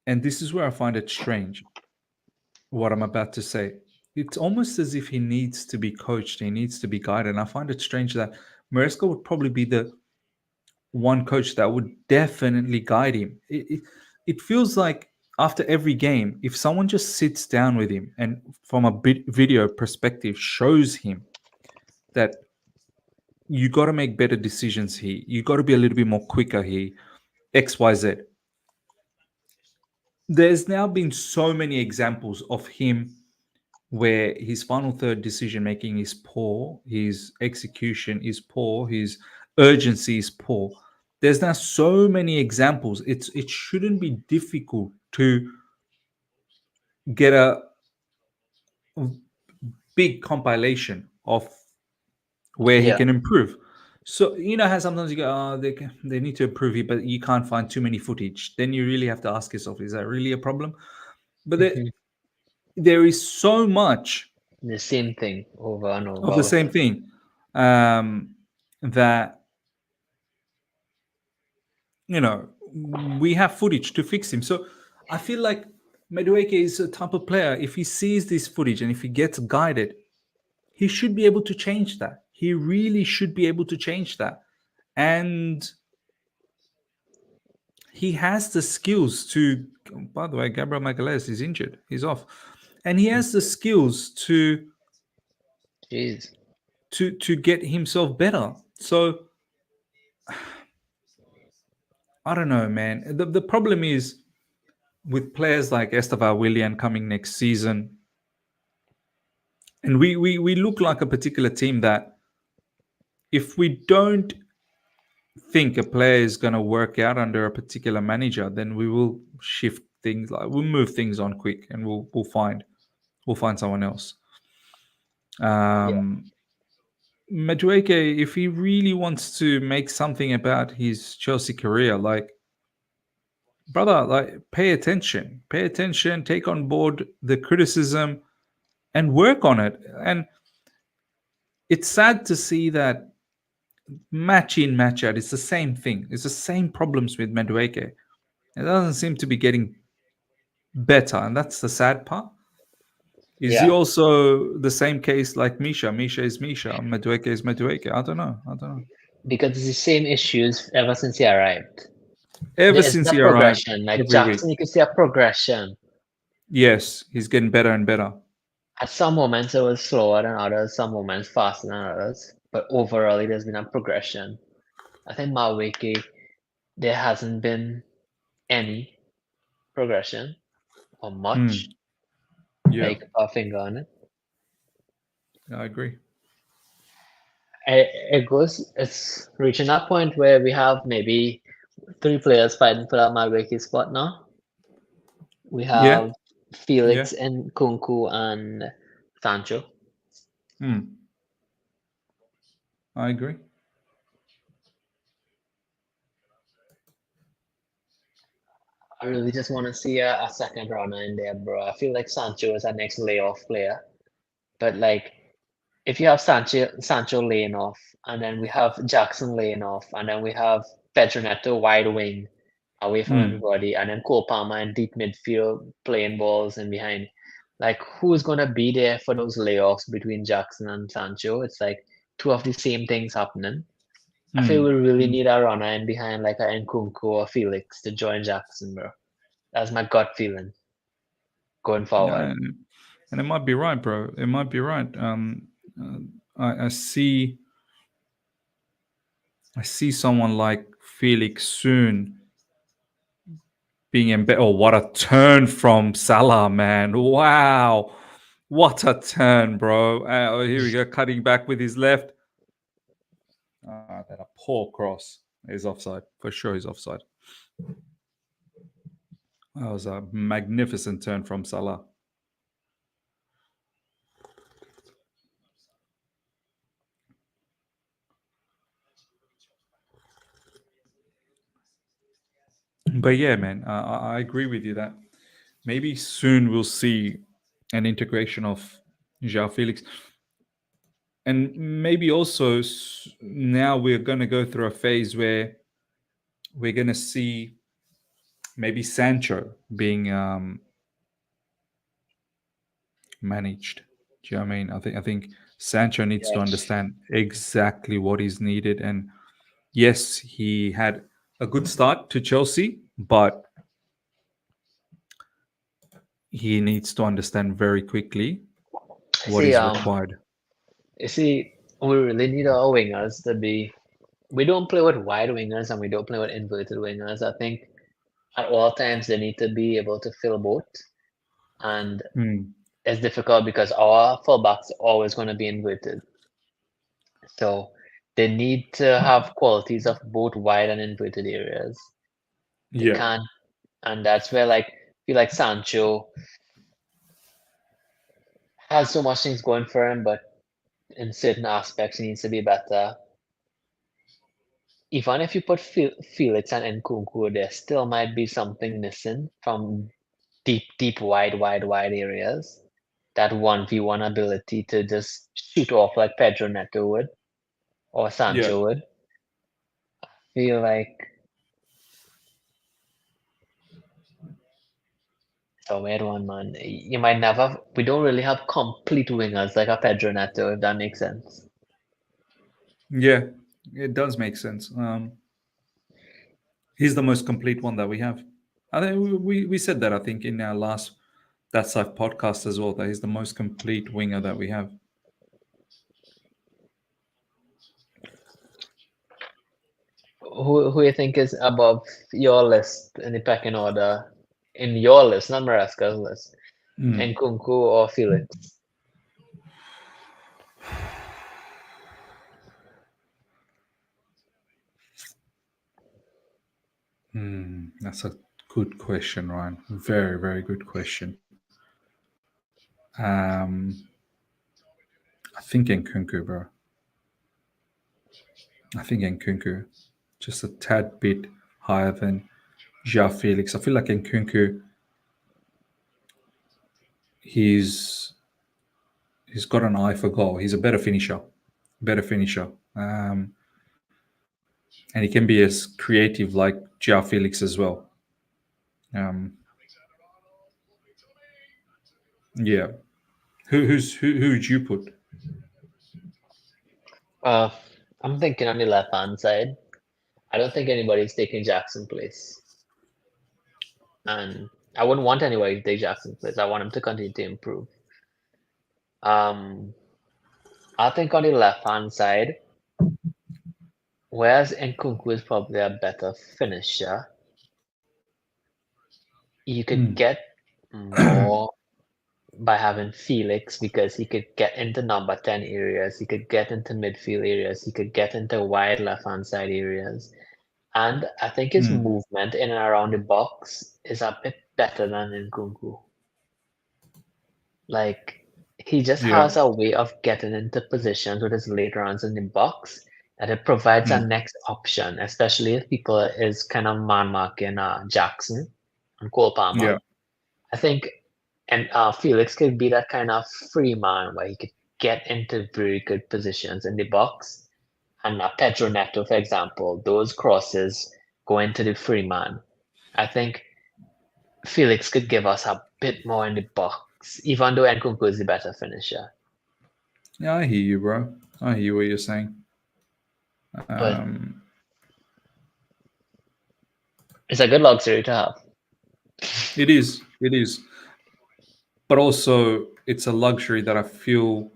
And this is where I find it strange, what I'm about to say. It's almost as if he needs to be coached. He needs to be guided. And I find it strange that Maresca would probably be the one coach that would definitely guide him. It feels like after every game, if someone just sits down with him and from a video perspective shows him that you got to make better decisions here, you got to be a little bit more quicker here, XYZ. There's now been so many examples of him where his final third decision making is poor, his execution is poor, his urgency is poor. There's now so many examples. It shouldn't be difficult to get a big compilation of where he Yeah. can improve. So you know how sometimes you go, oh, they need to improve here, but you can't find too many footage. Then you really have to ask yourself, is that really a problem? But Mhm. there is so much The same thing over and over. of the same thing that we have footage to fix him. So I feel like Madueke is a type of player. If he sees this footage and if he gets guided, he should be able to change that. He really should be able to change that. And he has the skills to. By the way, Gabriel Magalhaes is injured. He's off, and he has the skills to Jeez. to get himself better. So I don't know, man. The problem is with players like Estevan Willian coming next season, and we look like a particular team that if we don't think a player is going to work out under a particular manager, then we will shift things, like we'll move things on quick, and we'll find someone else. Madueke, if he really wants to make something about his Chelsea career, like, brother, like, pay attention, take on board the criticism and work on it. And it's sad to see that match in, match out, it's the same thing. It's the same problems with Madueke. It doesn't seem to be getting better, and that's the sad part. Is he Yeah. also the same case like Misha? Misha is Misha. Madueke is Madueke. I don't know. Because it's the same issues ever since he arrived. Ever There's since the he arrived, progression. Like every week. Jackson, you can see a progression. Yes, he's getting better and better. At some moments it was slower than others, some moments faster than others. But overall there's been a progression. I think Madueke, there hasn't been any progression or much. Yeah, Like a finger on it. I agree. It's reaching that point where we have maybe three players fighting for that Madueke spot now. We Yeah. have Felix and Kunku and Sancho. I agree. I really just want to see a second runner in there, bro. I feel like Sancho is our next layoff player. But like, if you have Sancho laying off, and then we have Jackson laying off, and then we have Pedro Neto wide wing away from everybody, and then Cole Palmer in deep midfield playing balls and behind. Like, who's gonna be there for those layoffs between Jackson and Sancho? It's like two of the same things happening. I feel we really need a runner in behind, like a Nkunku or Felix to join Jackson, bro. That's my gut feeling going Yeah, forward. and it might be right, bro. It might be right. I see someone like Felix soon being embedded. Oh, what a turn from Salah, man! Wow, what a turn, bro. Here we go, cutting back with his left. That a poor cross. He's offside for sure. He's offside. That was a magnificent turn from Salah. But yeah, man, I agree with you that maybe soon we'll see an integration of João Felix. And maybe also now we're going to go through a phase where we're going to see maybe Sancho being managed. Do you know what I mean? I think Sancho needs to Yes. understand exactly what is needed. And yes, he had a good start to Chelsea, but he needs to understand very quickly what See, is required. you see, we really need our wingers to be. We don't play with wide wingers and we don't play with inverted wingers. I think at all times they need to be able to fill both. And it's difficult because our fullbacks are always going to be inverted. So they need to have qualities of both wide and inverted areas. They Yeah. can't, and that's where like feel like Sancho has so much things going for him, but in certain aspects he needs to be better. Even if you put Felix and Nkunku, there still might be something missing from deep, wide areas. That 1v1 ability to just shoot off like Pedro Neto would or Yeah. Sancho would. Feel like it's a weird one, man. You might never. We don't really have complete wingers like a Pedro Neto, if that makes sense. Yeah, it does make sense. He's the most complete one that we have. I think we said that, I think, in our last That's Life podcast as well, that he's the most complete winger that we have. Who you think is above your list in the pecking order? In your list, not Maresca's list. Nkunku or Felix? That's a good question, Ryan. Very, very good question. I think Nkunku, bro. I think Nkunku, just a tad bit higher than João Felix. I feel like Nkunku, he's got an eye for goal. He's a better finisher, and he can be as creative like João Felix as well. Yeah. Who would you put? I'm thinking on the left hand side. I don't think anybody's taking Jackson's place. And I wouldn't want anybody to take Jackson's place. I want him to continue to improve. I think on the left hand side, whereas Nkunku is probably a better finisher, you could get more by having Felix because he could get into number 10 areas, he could get into midfield areas, he could get into wide left hand side areas. And I think his Hmm. movement in and around the box is a bit better than Nkunku. Like, he just Yeah. has a way of getting into positions with his late runs in the box that it provides a Hmm. next option, especially if people is kind of man marking Jackson and Cole Palmer. Yeah. I think and Felix could be that kind of free man where he could get into very good positions in the box. And Pedro Neto, for example, those crosses go into the free man. I think Felix could give us a bit more in the box, even though Nkunku is the better finisher. Yeah, I hear you, bro. I hear what you're saying. But Um, it's a good luxury to have. it is. It is. But also, it's a luxury that I feel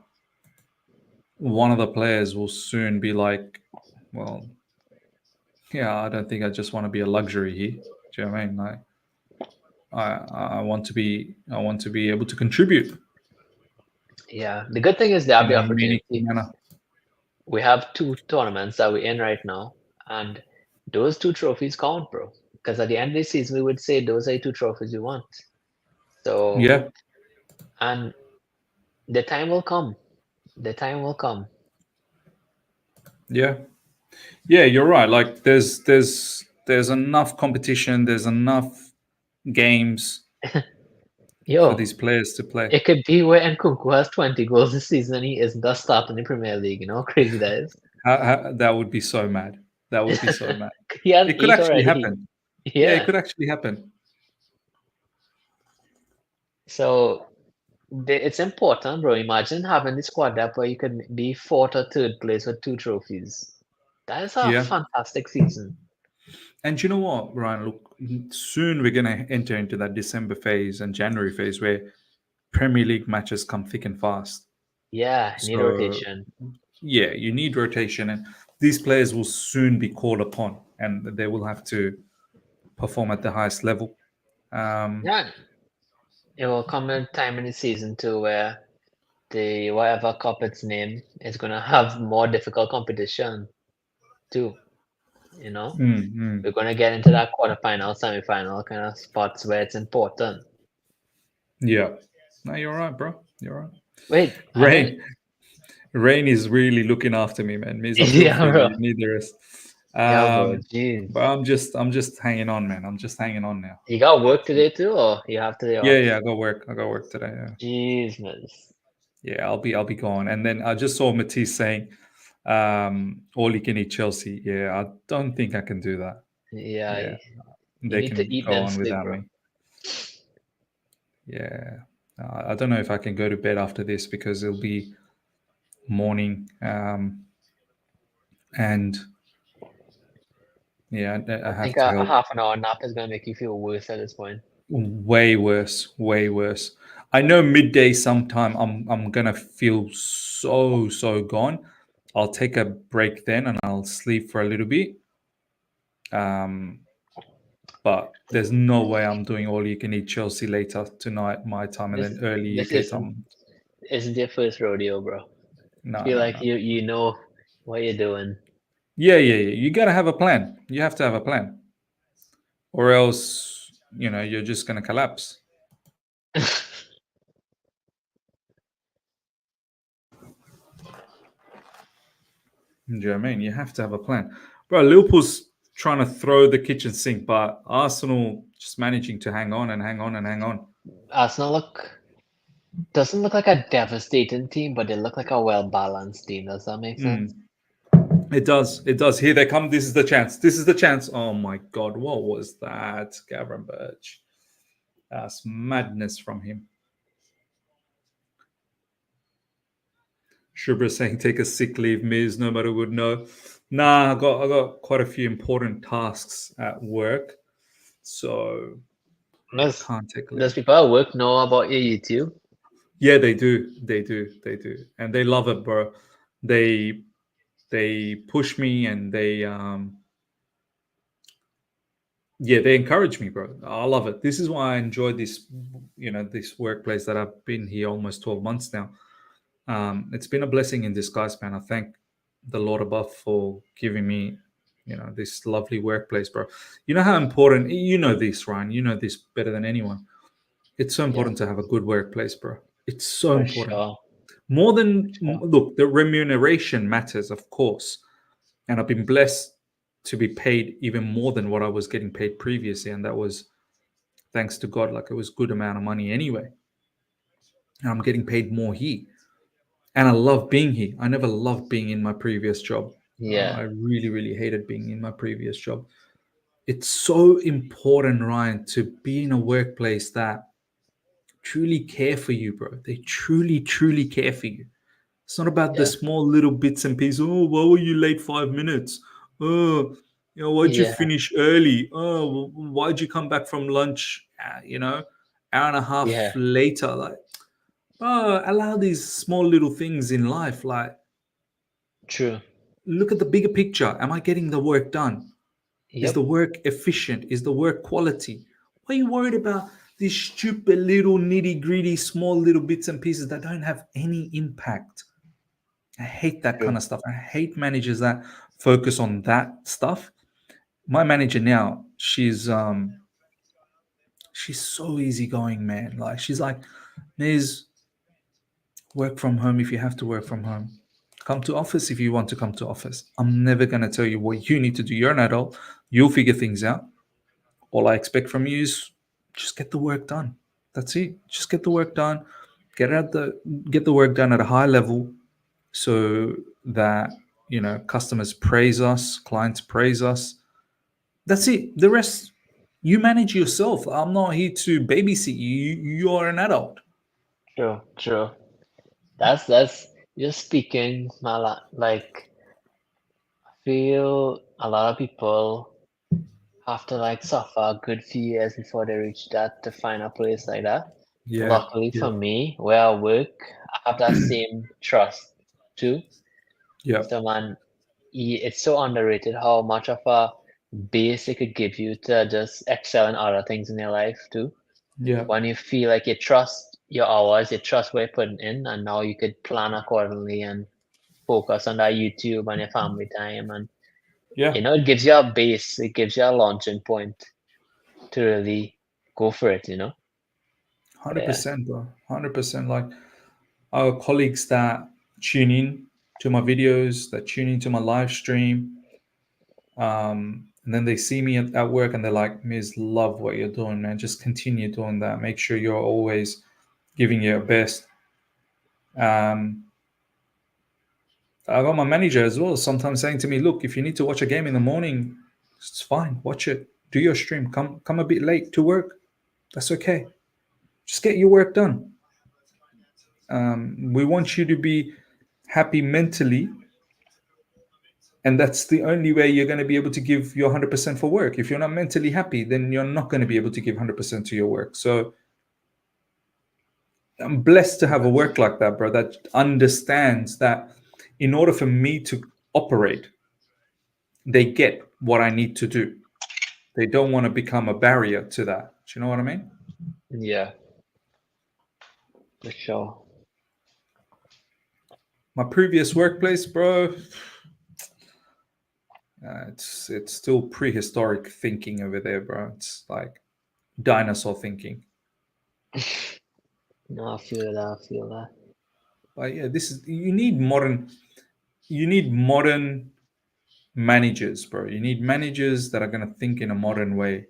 one of the players will soon be like, well, yeah, I don't think I just want to be a luxury here. Do you know what I mean? Like, I want to be able to contribute Yeah, the good thing is they have in the a meaningful opportunity. manner. We have 2 tournaments that we're in right now, and those 2 trophies count, bro. Because at the end of the season, we would say those are the 2 trophies you want. So, Yeah, and the time will come. The time will come. yeah, yeah. You're right. Like, there's enough competition. There's enough games for Yo, these players to play. it could be where Nkunku has 20 goals this season and he isn't a start in the Premier League. You know how crazy that is? That would be so mad. That would be so mad. He has It could 8 actually already. happen. Yeah, it Yeah. could actually happen. So it's important, bro. Imagine having the squad depth where you could be 4th or 3rd place with 2 trophies. That is a Yeah. fantastic season. And you know what, Ryan? Look, soon we're gonna enter into that December phase and January phase where Premier League matches come thick and fast. Yeah, need So rotation. yeah, you need rotation, and these players will soon be called upon, and they will have to perform at the highest level. Yeah, it will come a time in the season too where the whatever cup it's named is gonna have more difficult competition too. You know, mm. we're gonna get into that quarterfinal, semifinal kind of spots where it's important. Yeah, no, you're right, bro. You're right. Wait, I didn't. Rain is really looking after me, man. Miz, I feel Yeah, for bro. you. You need the rest. Yeah, bro. Um, Jeez. but I'm just hanging on, man. I'm just hanging on now. You got work today too, or you have today Yeah, off? yeah. I got work. I got work today. Yeah. Jeez, man. Yeah, I'll be gone. And then I just saw Matisse saying, all you can eat Chelsea. Yeah, I don't think I can do that. Yeah, Yeah, you they need to can eat go then on sleep, without bro. me. Yeah, I don't know if I can go to bed after this because it'll be morning. And yeah, I I have think to a help. half an hour nap is gonna make you feel worse at this point. Way worse, way worse. I know midday sometime I'm gonna feel so gone. I'll take a break then and I'll sleep for a little bit. But there's no way I'm doing all you can eat Chelsea later tonight my time and This then early this UK time. isn't your first rodeo, bro. No, Feel no, like no. you know what you're doing. Yeah. You gotta have a plan. You have to have a plan, or else you're just gonna collapse. Do you know what I mean? You have to have a plan. Bro, Liverpool's trying to throw the kitchen sink, but Arsenal just managing to hang on and hang on and hang on. Arsenal doesn't look like a devastating team, but they look like a well balanced team. Does that make sense? It does. It does. Here they come. This is the chance. This is the chance. Oh my God. What was that? Gavin Birch. That's madness from him. Shubra saying take a sick leave, Miz. Nobody would know. Nah, I got quite a few important tasks at work. So Does can't take does leave. people at work know about your YouTube? Yeah, they do. They do. They do. And they love it, bro. They push me and they they encourage me, bro. I love it. This is why I enjoy this, this workplace that I've been here almost 12 months now. It's been a blessing in disguise, man. I thank the Lord above for giving me, this lovely workplace, bro. You know how important, you know this, Ryan, you know this better than anyone. It's so important to have a good workplace, bro. It's so For important. sure. More than, Sure. look, the remuneration matters, of course. And I've been blessed to be paid even more than what I was getting paid previously. And that was thanks to God, like it was good amount of money anyway. And I'm getting paid more here. And I love being here. I never loved being in my previous job. Yeah. I really, really hated being in my previous job. It's so important, Ryan, to be in a workplace that truly care for you, bro. They truly, truly care for you. It's not about the Yeah. small little bits and pieces. Oh, why were you late 5 minutes? Oh, why'd you Yeah. finish early? Oh, why'd you come back from lunch? Hour and a half Yeah. later. Like, allow these small little things in life. Like, True. look at the bigger picture. Am I getting the work done? Is Yep. the work efficient? Is the work quality? Why are you worried about these stupid little nitty gritty small little bits and pieces that don't have any impact? I hate that kind True. of stuff. I hate managers that focus on that stuff. My manager now, she's so easygoing, man. Like she's like, Miz, work from home if you have to work from home. Come to office if you want to come to office. I'm never gonna tell you what you need to do. You're an adult. You'll figure things out. All I expect from you is just get the work done. That's it. Just get the work done. Get the work done at a high level so that customers praise us, clients praise us. That's it. The rest you manage yourself. I'm not here to babysit you. You are an adult. True. True. That's you're speaking, like I feel a lot of people have to like suffer a good few years before they reach that to find a place like that. Yeah. Luckily Yeah. for me, where I work, I have that same trust too. Yeah. So man, it's so underrated how much of a base it could give you to just excel in other things in your life too. Yeah. When you feel like you trust your hours, you trust what you're putting in, and now you could plan accordingly and focus on that YouTube and your family time. And Yeah. it gives you a base, it gives you a launching point to really go for it, Yeah. 100%, bro. 100%. Like our colleagues that tune in to my videos, that tune into my live stream, and then they see me at work and they're like, Miz, love what you're doing, man. Just continue doing that. Make sure you're always giving your best. I got my manager as well sometimes saying to me, look, if you need to watch a game in the morning, it's fine. Watch it. Do your stream. Come a bit late to work. That's okay. Just get your work done. We want you to be happy mentally. And that's the only way you're going to be able to give your 100% for work. If you're not mentally happy, then you're not going to be able to give 100% to your work. So I'm blessed to have a work like that, bro, that understands that in order for me to operate, they get what I need to do. They don't want to become a barrier to that. Do you know what I mean? Yeah, for sure. My previous workplace, bro, it's still prehistoric thinking over there, bro. It's like dinosaur thinking. No, I feel that. I feel that. But yeah, you need modern managers, bro. You need managers that are going to think in a modern way.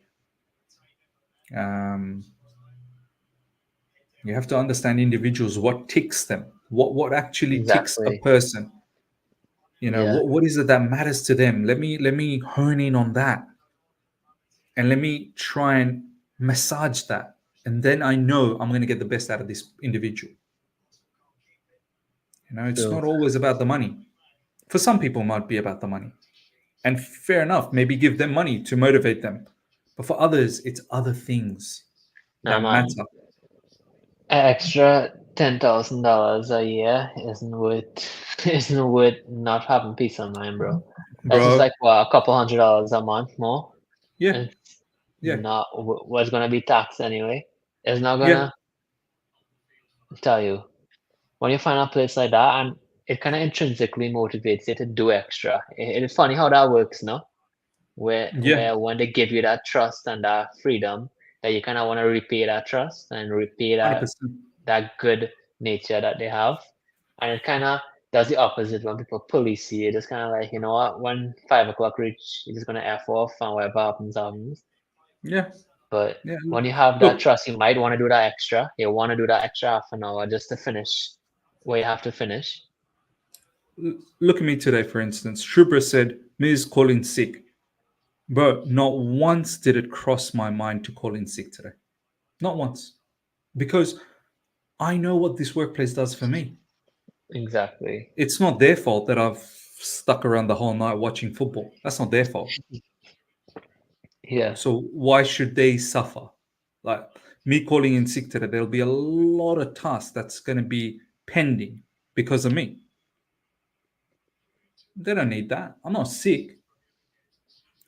You have to understand individuals, what ticks them, what actually ticks a Exactly. person. Yeah. What is it that matters to them? Let me hone in on that, and let me try and massage that, and then I know I'm going to get the best out of this individual. It's True. not always about the money. For some people, it might be about the money. And fair enough, maybe give them money to motivate them. But for others, it's other things Nah, that man. matter. An extra $10,000 a year isn't worth isn't worth not having peace of mind, bro. That's just Bro, like what, a couple $100 a month more, yeah, and yeah, not what's gonna be taxed anyway. It's not yeah, gonna tell you when you find a place like that, and it kind of intrinsically motivates you to do extra. It's funny how that works, no? where when they give you that trust and that freedom, that you kind of want to repay that trust and repay 100%. that good nature that they have. And it kind of does the opposite when people police you. It's kind of like, you know what, when 5 o'clock reach, you're just gonna F off and whatever happens, happens. Yeah. But Yeah. when you have that Look, trust, you might want to do that extra. You want to do that extra half an hour just to finish where you have to finish. look at me today, for instance. Shubra said, Miz calling sick. Bro, not once did it cross my mind to call in sick today. Not once. Because I know what this workplace does for me. Exactly. It's not their fault that I've stuck around the whole night watching football. That's not their fault. Yeah. So why should they suffer? Like me calling in sick today, there'll be a lot of tasks that's going to be pending because of me. They don't need that. I'm not sick.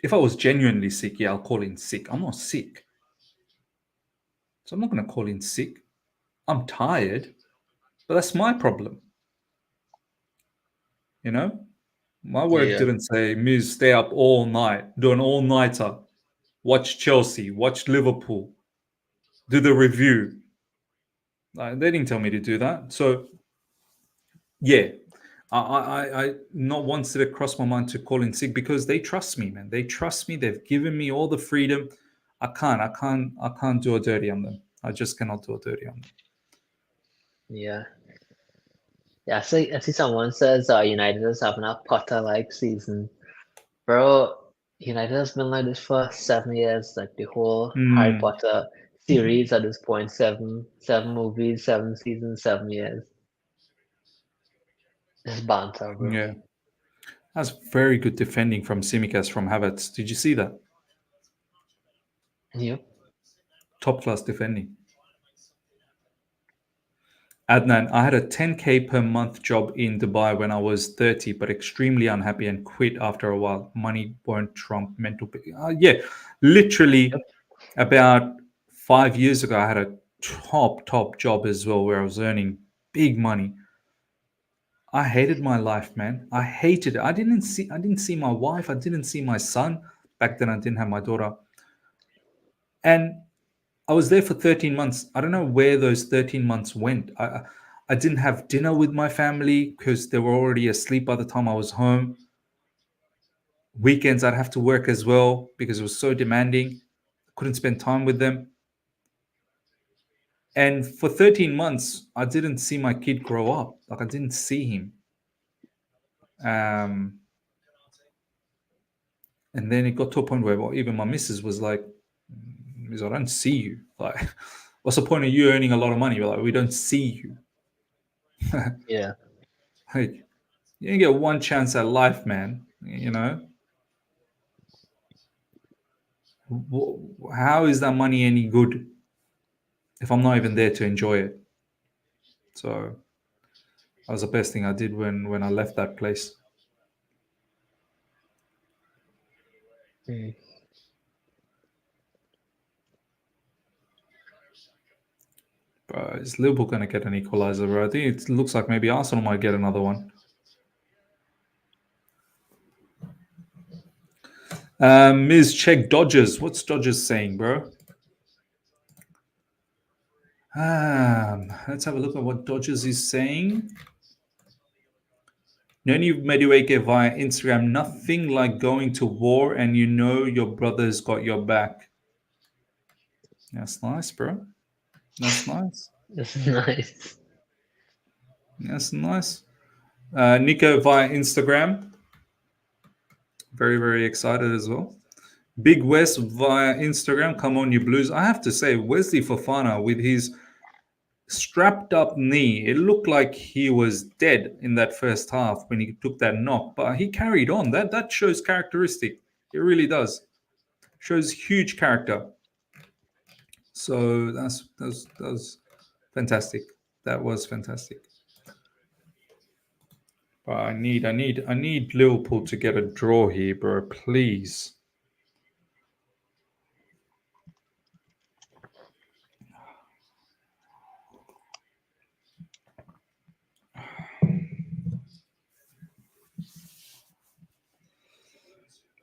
If I was genuinely sick, yeah, I'll call in sick. I'm not sick. So I'm not going to call in sick. I'm tired, but that's my problem. You know, my work Yeah. didn't say, Miz, stay up all night, do an all-nighter, watch Chelsea, watch Liverpool, do the review. They didn't tell me to do that. So, yeah, I not once did it cross my mind to call in sick because they trust me, man. They trust me. They've given me all the freedom. I can't do a dirty on them. I just cannot do a dirty on them. Yeah. Yeah, I see someone says United is having a Potter-like season. Bro, United has been like this for 7 years, like the whole Harry Potter series at this point, seven movies, 7 seasons, 7 years. It's banter, bro. Yeah, that's very good defending from Simicas from Havertz. Did you see that? You? Top class defending. Adnan, I had a 10K per month job in Dubai when I was 30, but extremely unhappy and quit after a while. Money won't trump mental. Yeah, literally about 5 years ago, I had a top job as well where I was earning big money. I hated my life, man. I hated it. I didn't see my wife. I didn't see my son. Back then, I didn't have my daughter. And I was there for 13 months. I don't know where those 13 months went. I didn't have dinner with my family because they were already asleep by the time I was home. Weekends, I'd have to work as well because it was so demanding. I couldn't spend time with them. And for 13 months, I didn't see my kid grow up. Like, I didn't see him. And then it got to a point where even my missus was like, I don't see you. Like, what's the point of you earning a lot of money? We're like, we don't see you. Yeah. Like, you get one chance at life, man. You know, how is that money any good if I'm not even there to enjoy it? So that was the best thing I did when I left that place. Mm. Bro, is Liverpool going to get an equalizer, bro? I think it looks like maybe Arsenal might get another one. Ms. Check Dodgers. What's Dodgers saying, bro? Let's have a look at what Dodgers is saying. Noni Mediweke via Instagram. Nothing like going to war and you know your brother's got your back. That's nice, bro. That's nice. It's nice. That's nice. Nico via Instagram. Very, very excited as well. Big West via Instagram. Come on, you Blues. I have to say, Wesley Fofana with his strapped up knee, it looked like he was dead in that first half when he took that knock, but he carried on. That shows characteristic. It really does. Shows huge character. So that was fantastic. That was fantastic. But I need Liverpool to get a draw here, bro. Please.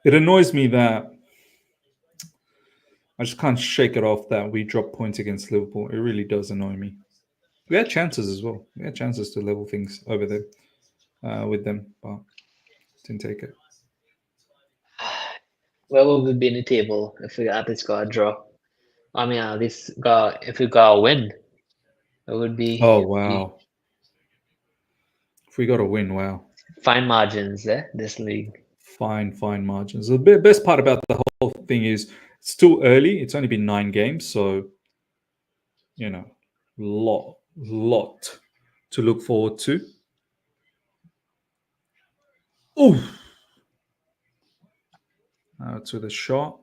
It annoys me that I just can't shake it off that we dropped points against Liverpool. It really does annoy me. We had chances as well. We had chances to level things over there with them, but didn't take it. Where would we be in the table if we at least got a draw? I mean, at least if we got a win, it would be Oh wow! If we got a win, wow! fine margins there. This league. Fine margins. The best part about the whole thing is it's still early. It's only been 9 games, so you know, lot to look forward to. Oh, to the shot.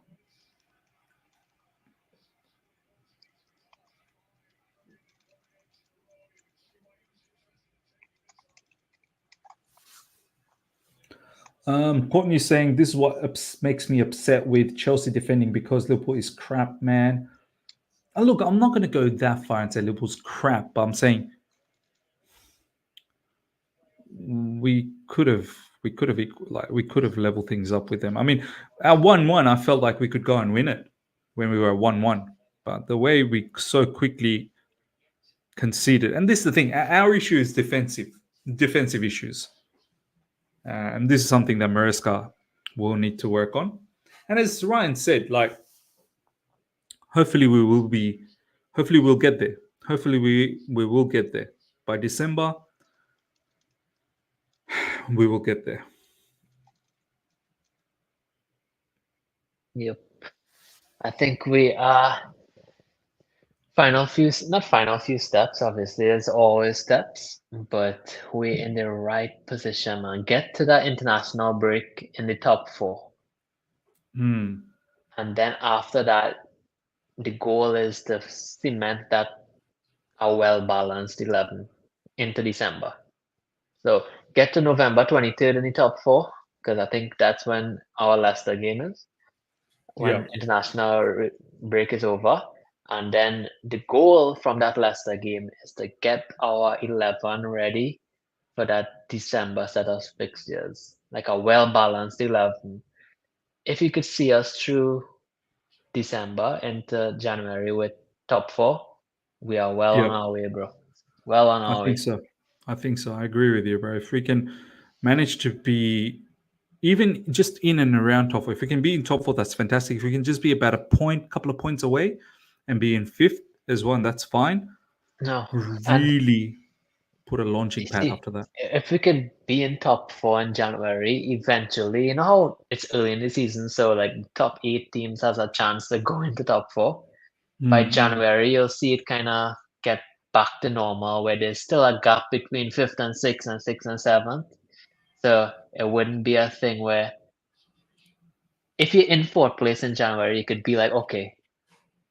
Courtney saying this is what makes me upset with Chelsea defending because Liverpool is crap, man. Look, I'm not going to go that far and say Liverpool's crap, but I'm saying we could have leveled things up with them. I mean, at 1-1, I felt like we could go and win it when we were 1-1, but the way we so quickly conceded, and this is the thing, our issue is defensive issues. And this is something that Maresca will need to work on. And as Ryan said, like, hopefully we'll get there. Hopefully we will get there. By December, we will get there. Yep. I think we are not final few steps, obviously, there's always steps, but we're in the right position and get to that international break in the top 4. Hmm. And then after that, the goal is to cement that a well-balanced 11 into December. So get to November 23rd in the top 4, because I think that's when our Leicester game is, when international break is over. And then the goal from that Leicester game is to get our 11 ready for that December set of fixtures, like a well-balanced 11. If you could see us through December into January with top 4, we are well on our way, bro. Well on our way. I think so. I agree with you, bro. If we can manage to be even just in and around top 4, if we can be in top 4, that's fantastic. If we can just be about couple of points away and be in 5th as well, and that's fine. No. Really put a launching pad after that. If we could be in top 4 in January, eventually, you know how it's early in the season, so like top 8 teams has a chance to go into top 4. By January, you'll see it kind of get back to normal, where there's still a gap between 5th and 6th and 6th and 7th. So it wouldn't be a thing where if you're in 4th place in January, you could be like, okay,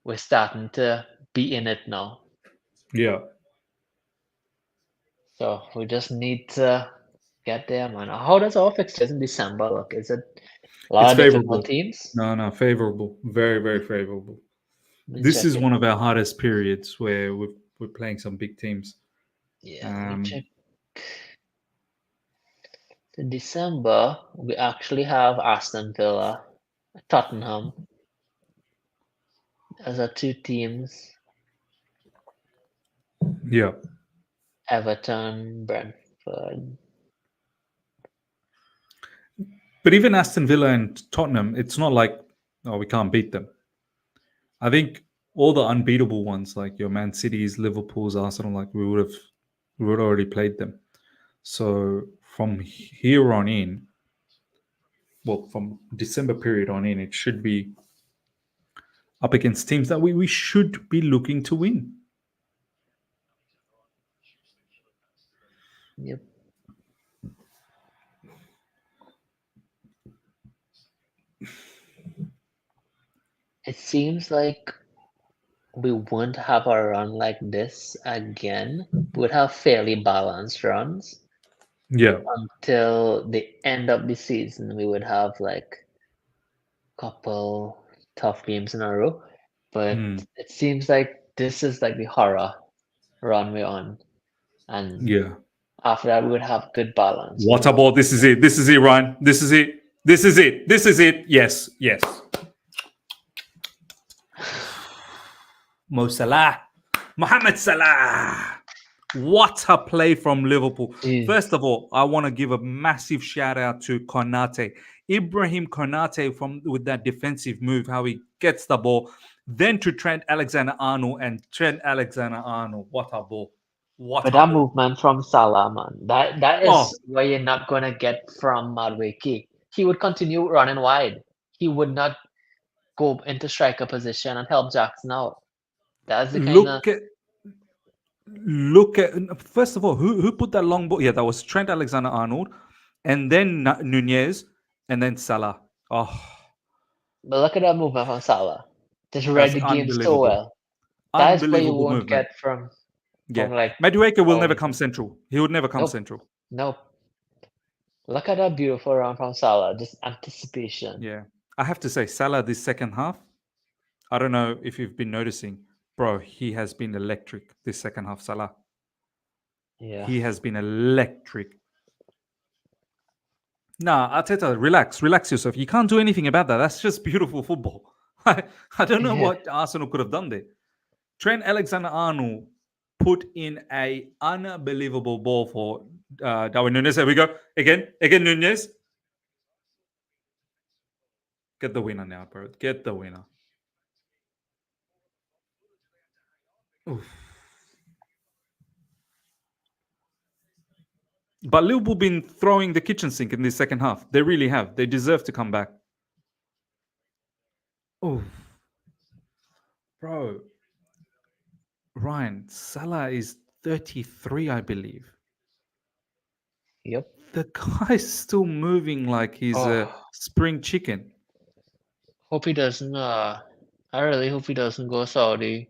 we're starting to be in it now. Yeah. So we just need to get there, man. How does our fixtures in December look? Is it a lot of difficult teams? No, favorable. Very, very favorable. This is one of our hardest periods where we're playing some big teams. Yeah, let me check. In December, we actually have Aston Villa, Tottenham. Those are 2 teams. Yeah. Everton, Brentford. But even Aston Villa and Tottenham, it's not like, oh, we can't beat them. I think all the unbeatable ones, like your Man Cities, Liverpool's, Arsenal, like we would have already played them. So from here on in, well, from December period on in, it should be up against teams that we should be looking to win. Yep. It seems like we won't have a run like this again. We would have fairly balanced runs. Yeah. Until the end of the season, we would have like a couple tough games in a row. But it seems like this is like the horror run we're on. And yeah, after that, we would have good balance. What about this is it, Ryan? This is it. This is it. This is it. Yes, yes. Mo Salah. Mohamed Salah. What a play from Liverpool. Jeez. First of all, I want to give a massive shout out to Konate. Ibrahim Konate with that defensive move, how he gets the ball. Then to Trent Alexander-Arnold, and Trent Alexander-Arnold. What a ball. What But a that ball. movement from Salah, man, that is Oh. where you're not gonna get from Madueke. He would continue running wide. He would not go into striker position and help Jackson out. That's the kind of Look at first of all, who put that long ball? Yeah, that was Trent Alexander-Arnold, and then Nunez, and then Salah. Oh, but look at that movement from Salah. Just read that's the game so unbelievable. well. That is where you Unbelievable won't movement. get from Yeah, like Madueke will never oh, come central. He would never come Nope. central. nope. Look at that beautiful run from Salah. Just anticipation. Yeah, I have to say, Salah this second half. I don't know if you've been noticing, bro. He has been electric this second half. Salah. Yeah. He has been electric. Nah, Arteta, relax yourself. You can't do anything about that. That's just beautiful football. I don't know Yeah. what Arsenal could have done there. Trent Alexander-Arnold put in a unbelievable ball for Darwin Nunez. There we go. Again Nunez. Get the winner now, bro. Get the winner. Oof. But Liverpool been throwing the kitchen sink in the second half. They really have. They deserve to come back. Oh, bro. Ryan, Salah is 33, I believe. Yep. The guy's still moving like he's a Oh. spring chicken. Hope he doesn't. I really hope he doesn't go Saudi.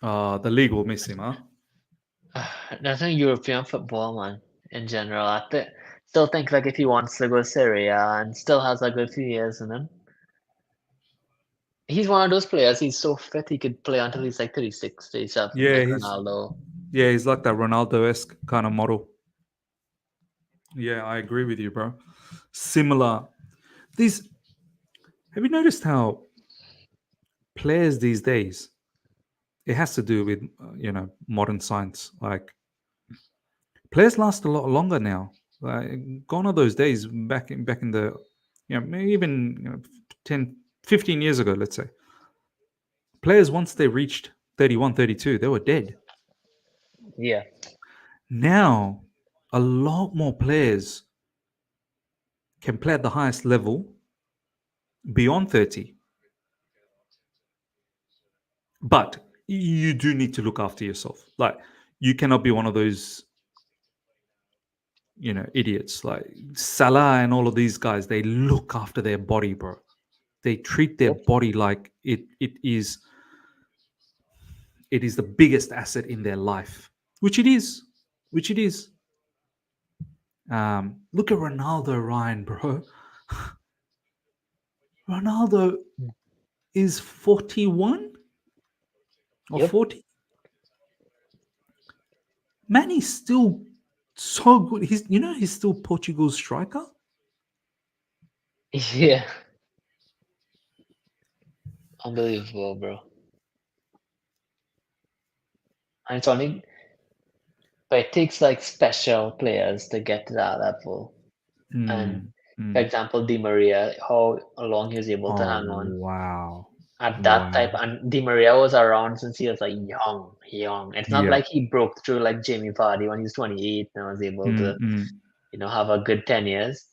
The league will miss him, huh? That's in European football, man. In general, still think like if he wants to go Syria and still has a good few years in him. He's one of those players. He's so fit he could play until he's like 36, 37, Yeah, like he's Ronaldo. he's like that Ronaldo-esque kind of model. Yeah, I agree with you, bro. Similar. Have you noticed how players these days? It has to do with modern science. Like players last a lot longer now. Like, gone are those days back in the maybe even 10, 15 years ago, let's say. Players, once they reached 31, 32, they were dead. Yeah. Now, a lot more players can play at the highest level beyond 30. But you do need to look after yourself. Like, you cannot be one of those, idiots. Like Salah and all of these guys, they look after their body, bro. They treat their Yep. body like it is the biggest asset in their life, which it is. Look at Ronaldo, Ryan, bro. Ronaldo is 41 or Yep. 40. Man, he's still so good. He's still Portugal's striker. Yeah. Unbelievable, bro. And it's only, but it takes like special players to get to that level. And for example, Di Maria, how long he was able to hang on Wow. at that type. And Di Maria was around since he was like young. It's not Yeah. like he broke through like Jamie Vardy when he was 28 and was able to, have a good 10 years.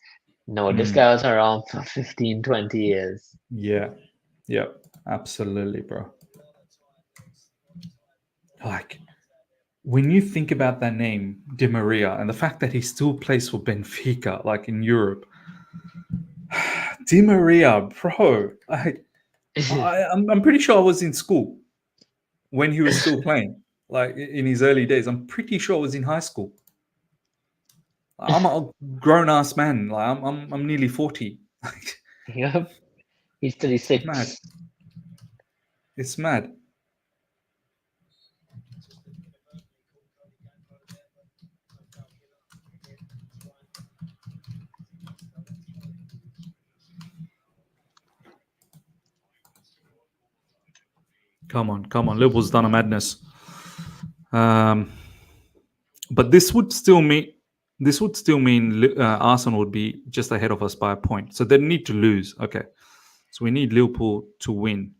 No, this guy was around for 15, 20 years. Yeah. Absolutely, bro. Like, when you think about that name, Di Maria, and the fact that he still plays for Benfica, like in Europe, Di Maria, bro. I'm pretty sure I was in school when he was still playing, like in his early days. I'm pretty sure I was in high school. I'm a grown ass man. Like I'm nearly 40. Yep. He's 36. Mad. It's mad. Come on. Liverpool's done a madness. But this would still mean Arsenal would be just ahead of us by a point. So they need to lose. Okay, so we need Liverpool to win.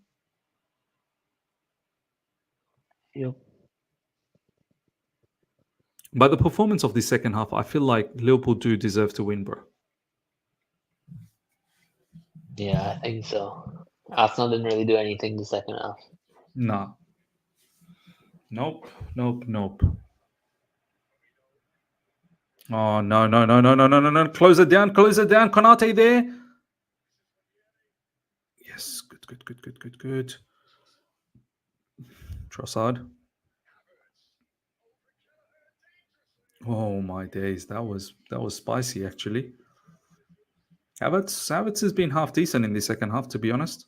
Yep. But the performance of the second half, I feel like Liverpool do deserve to win, bro. Yeah, I think so. Arsenal didn't really do anything the second half. Nah. Nope. Oh no. Close it down. Konate there. Yes, good. Trossard. Oh my days, that was spicy actually. Havertz has been half decent in the second half, to be honest.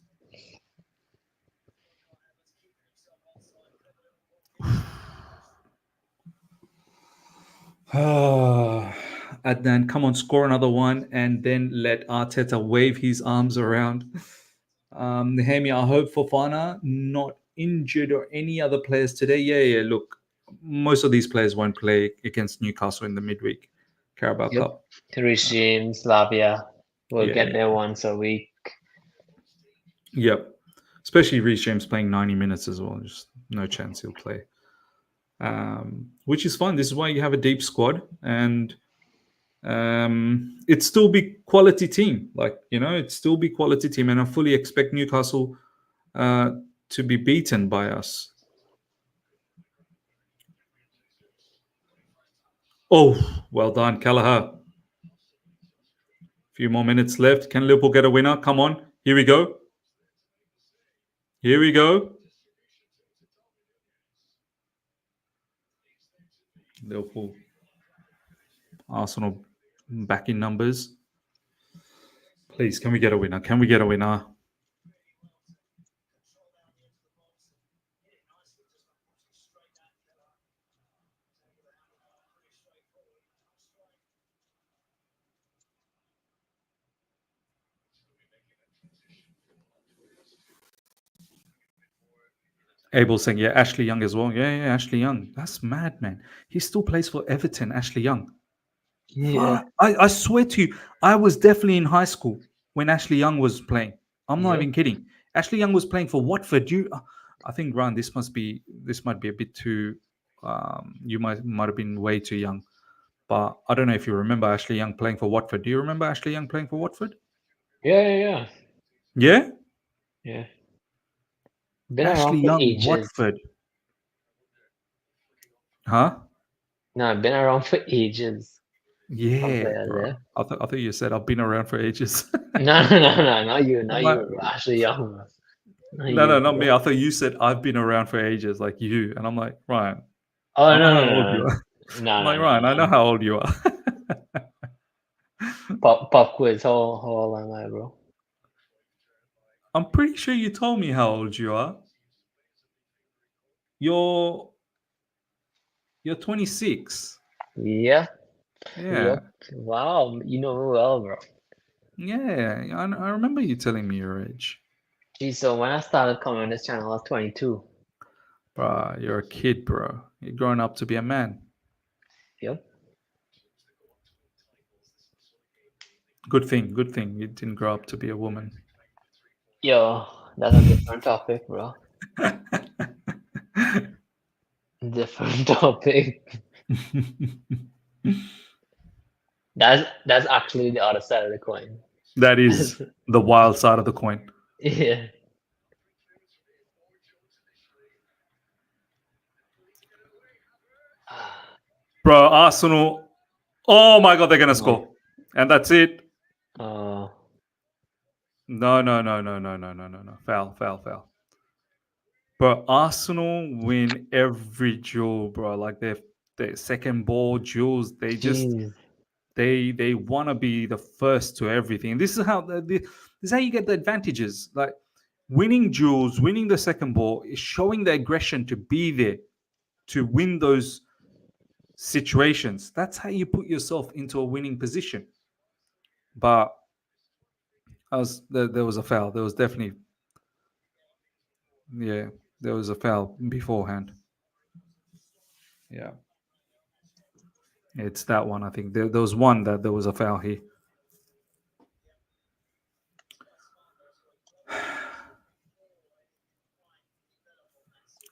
Adnan, come on, score another one, and then let Arteta wave his arms around. Nehemia, I hope Fofana not injured or any other players today. Yeah. Look, most of these players won't play against Newcastle in the midweek Carabao Yep. Cup. Reece James, Lavia will Yeah, get there once a week. Yep. Especially Reece James playing 90 minutes as well. Just no chance he'll play. Which is fine. This is why you have a deep squad, and it's still be quality team. It's still be quality team, and I fully expect Newcastle to be beaten by us. Oh, well done, Kelleher. Few more minutes left. Can Liverpool get a winner? Come on. Here we go. Liverpool. Arsenal back in numbers. Please, can we get a winner? Abel saying, yeah, Ashley Young as well. Yeah, Ashley Young. That's mad, man. He still plays for Everton, Ashley Young. Yeah. I swear to you, I was definitely in high school when Ashley Young was playing. I'm not Yeah. even kidding. Ashley Young was playing for Watford. I think, Ron, this might be a bit too. You might have been way too young, but I don't know if you remember Ashley Young playing for Watford. Do you remember Ashley Young playing for Watford? Yeah. Yeah. Yeah. Been Ashley around for Young, ages. Watford. Huh? No, I've been around for ages. Yeah, bro. I thought you said I've been around for ages. No, not you, I'm like, bro. Actually, young. No, not me. I thought you said I've been around for ages, like you. And I'm like, Ryan. Oh, I know no, how old you are. no, I'm like, Ryan, I know how old you are. Pop quiz. How old am I, bro? I'm pretty sure you told me how old you are. You're 26. Yeah. Yeah. Yep. Wow, you know me well, bro. Yeah. I remember you telling me your age. Geez, so when I started coming on this channel, I was 22. Bro, you're a kid, bro. You're growing up to be a man. Yep. Good thing you didn't grow up to be a woman. Yo, that's a different topic, bro. Different topic. That's actually the other side of the coin. That is the wild side of the coin. Yeah. Bro, Arsenal. Oh my God, they're gonna score, and that's it. No. Foul. Bro, Arsenal win every duel, bro. Like their second ball duels, they just they want to be the first to everything. This is how you get the advantages. Like winning duels, winning the second ball is showing the aggression to be there to win those situations. That's how you put yourself into a winning position. But there was a foul. There was definitely, yeah, There was a foul beforehand. Yeah. It's that one, I think. There was one that there was a foul here.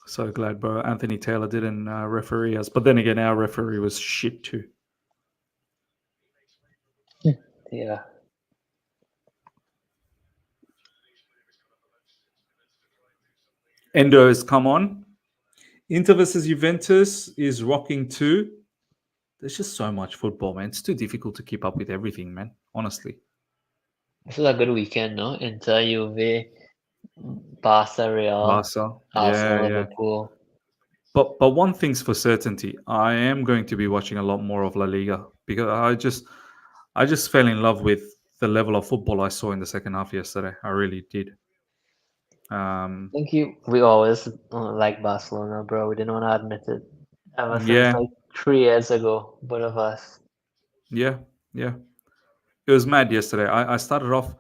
So glad, bro. Anthony Taylor didn't referee us. But then again, our referee was shit too. Yeah. Endo has come on. Inter versus Juventus is rocking too. There's just so much football, man. It's too difficult to keep up with everything, man. Honestly. This is a good weekend, no? Inter, Juve, Barca, Real, Barca. Arsenal, Yeah. Liverpool. But one thing's for certainty. I am going to be watching a lot more of La Liga because I just fell in love with the level of football I saw in the second half yesterday. I really did. I think we always like Barcelona, bro. We didn't want to admit it. Ever since Yeah. like 3 years ago, both of us. Yeah. It was mad yesterday. I started off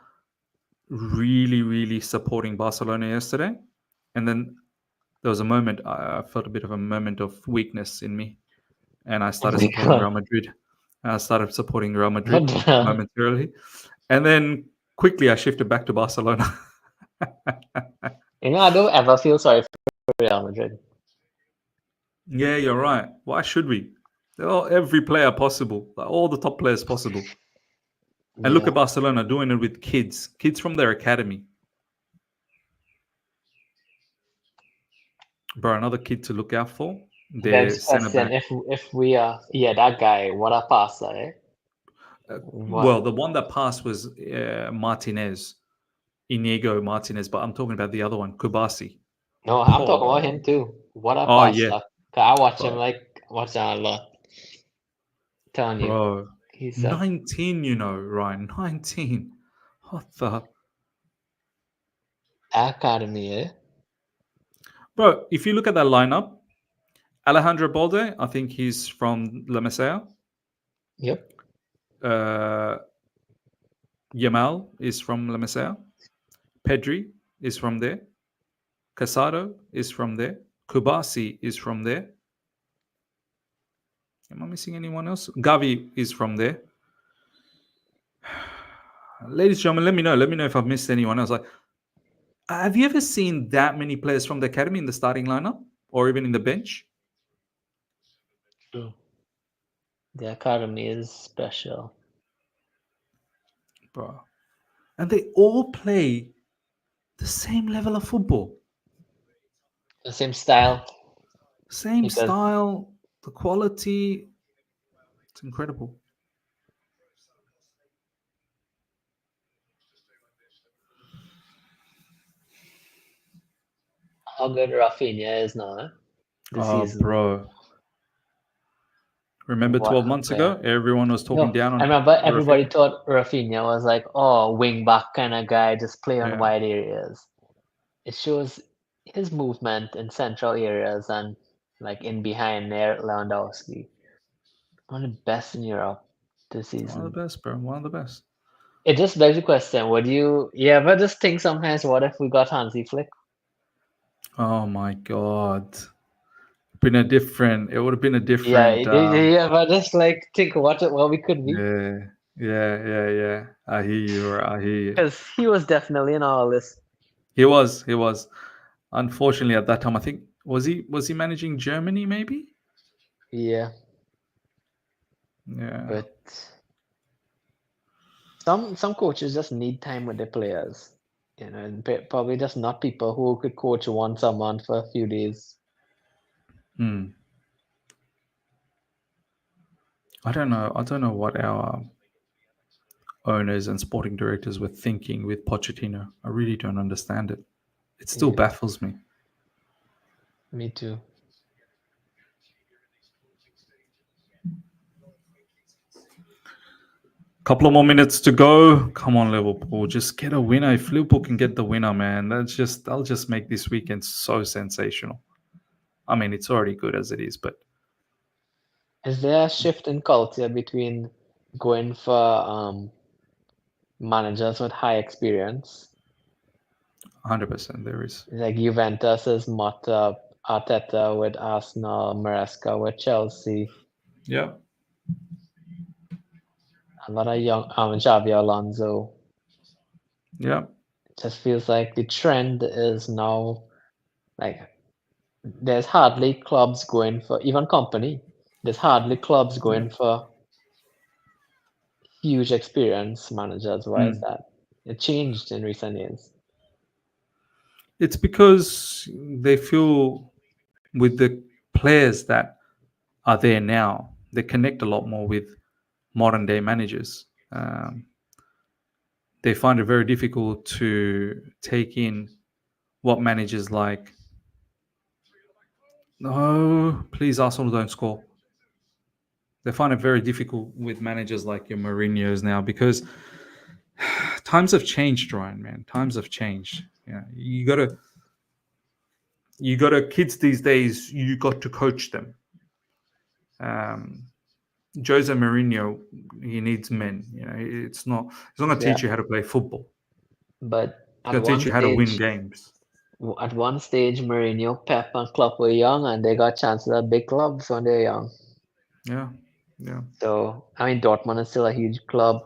really, really supporting Barcelona yesterday. And then there was a moment, I felt a bit of a moment of weakness in me. And I started my supporting God. Real Madrid. I started supporting Real What Madrid the hell? momentarily. And then quickly I shifted back to Barcelona. You know, I don't ever feel sorry for Real Madrid. Yeah, you're right. Why should we? Every player possible, like all the top players possible. And look Yeah. at Barcelona doing it with kids from their academy. Bro, another kid to look out for. Their Next centre question: back. If we are, yeah, that guy, what a passer, eh? Well, the one that passed was Martinez, Inigo Martinez, but I'm talking about the other one, Kubasi. No, I'm talking about Oh, him too. What a oh yeah, passer! 'Cause I watch him bro. watch him a lot. Telling you, Bro, he's 19, Ryan, 19. What the? academy, eh? Bro, if you look at that lineup, Alejandro Balde, I think he's from La Masia. Yep. Yamal is from La Masia. Pedri is from there. Casado is from there. Kubasi is from there. Am I missing anyone else? Gavi is from there. Ladies and gentlemen, let me know. Let me know if I've missed anyone else. Like, have you ever seen that many players from the academy in the starting lineup or even in the bench? True. The academy is special. Bro. And they all play the same level of football. The same style. Same Because- style, the quality. It's incredible. How good Rafinha is now, eh? This season. Bro. Remember What 12 a months player. ago? Everyone was talking No, down on I remember Rafinha. everybody thought Rafinha was like, oh, wing back kind of guy, just play on Yeah. wide areas. It shows his movement in central areas and like in behind there, Lewandowski. One of the best in Europe this One of season. the best, bro. One of the best. It just begs the question, would you ever just think sometimes, what if we got Hansi Flick? Oh my God. It would have been a Yeah, different. you ever just like think what we could be? Yeah. I hear you, bro. I hear you. Because he was definitely in our list. He was. Unfortunately, at that time, I think was he managing Germany? Maybe. Yeah, Yeah. but some coaches just need time with their players, and probably just not people who could coach once a month for a few days. I don't know what our owners and sporting directors were thinking with Pochettino. I really don't understand it. It still Yeah. baffles me. Me too. Couple of more minutes to go. Come on, Liverpool. Just get a winner. If Liverpool can get the winner, man, that'll just make this weekend so sensational. I mean, it's already good as it is, but Is there a shift in culture between going for managers with high experience 100% there is. Like Juventus is Motta, Arteta with Arsenal, Maresca with Chelsea, Yeah. a lot of young Xavi Alonso. Yeah. Just feels like the trend is now like there's hardly clubs going for even company. There's hardly clubs going for huge experience managers. Why is that? It changed in recent years. It's because they feel with the players that are there now, they connect a lot more with modern day managers. They find it very difficult to take in what managers like. No, please, Arsenal don't score. They find it very difficult with managers like your Mourinho's now because times have changed, Ryan. Man, times have changed. Yeah, you gotta kids these days. You got to coach them. Jose Mourinho, he needs men. You know, it's not. He's not gonna teach you how to play football. But He's gonna teach you how to win games. at one stage, Mourinho, Pep, and Klopp were young, and they got chances at big clubs when they're young. Yeah, yeah. So I mean, Dortmund is still a huge club.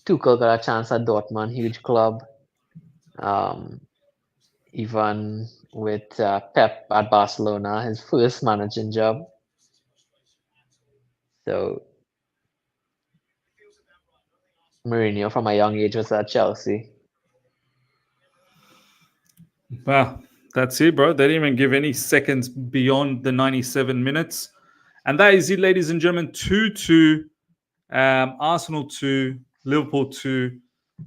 Tuchel got a chance at Dortmund, huge club. Even with Pep at Barcelona, his first managing job. So Mourinho, from a young age, was at Chelsea. Wow, that's it, bro. They didn't even give any seconds beyond the 97 minutes. And that is it, ladies and gentlemen. 2-2. Arsenal 2, Liverpool 2.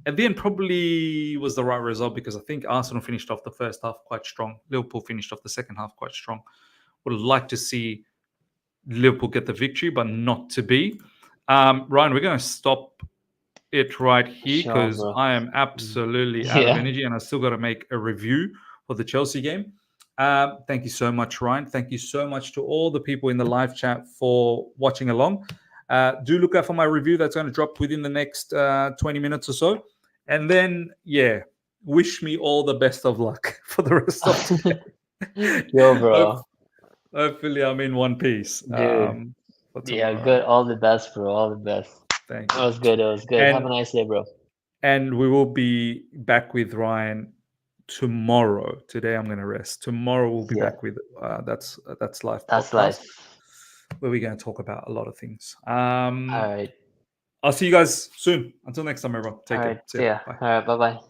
At the end, probably was the right result because I think Arsenal finished off the first half quite strong. Liverpool finished off the second half quite strong. Would like to see Liverpool get the victory, but not to be. Ryan, we're going to stop it right here Sure, because bro. I am absolutely out of Yeah. energy and I still got to make a review for the Chelsea game. Thank you so much, Ryan. Thank you so much to all the people in the live chat for watching along. Do look out for my review that's going to drop within the next 20 minutes or so. And then, yeah, wish me all the best of luck for the rest of today. Yo, bro. Hopefully, I'm in one piece. Dude. For Yeah, tomorrow. good. All the best, bro. All the best. Thank It you. was good. It was good. Have a And- nice day, bro. And we will be back with Ryan tomorrow. Today I'm going to rest. Tomorrow we'll be Yeah. back with that's live That's podcast, life. where we're going to talk about a lot of things. All right. I'll see you guys soon. Until next time, everyone. Take All care. right. See See ya. ya. Bye. All right. Bye bye.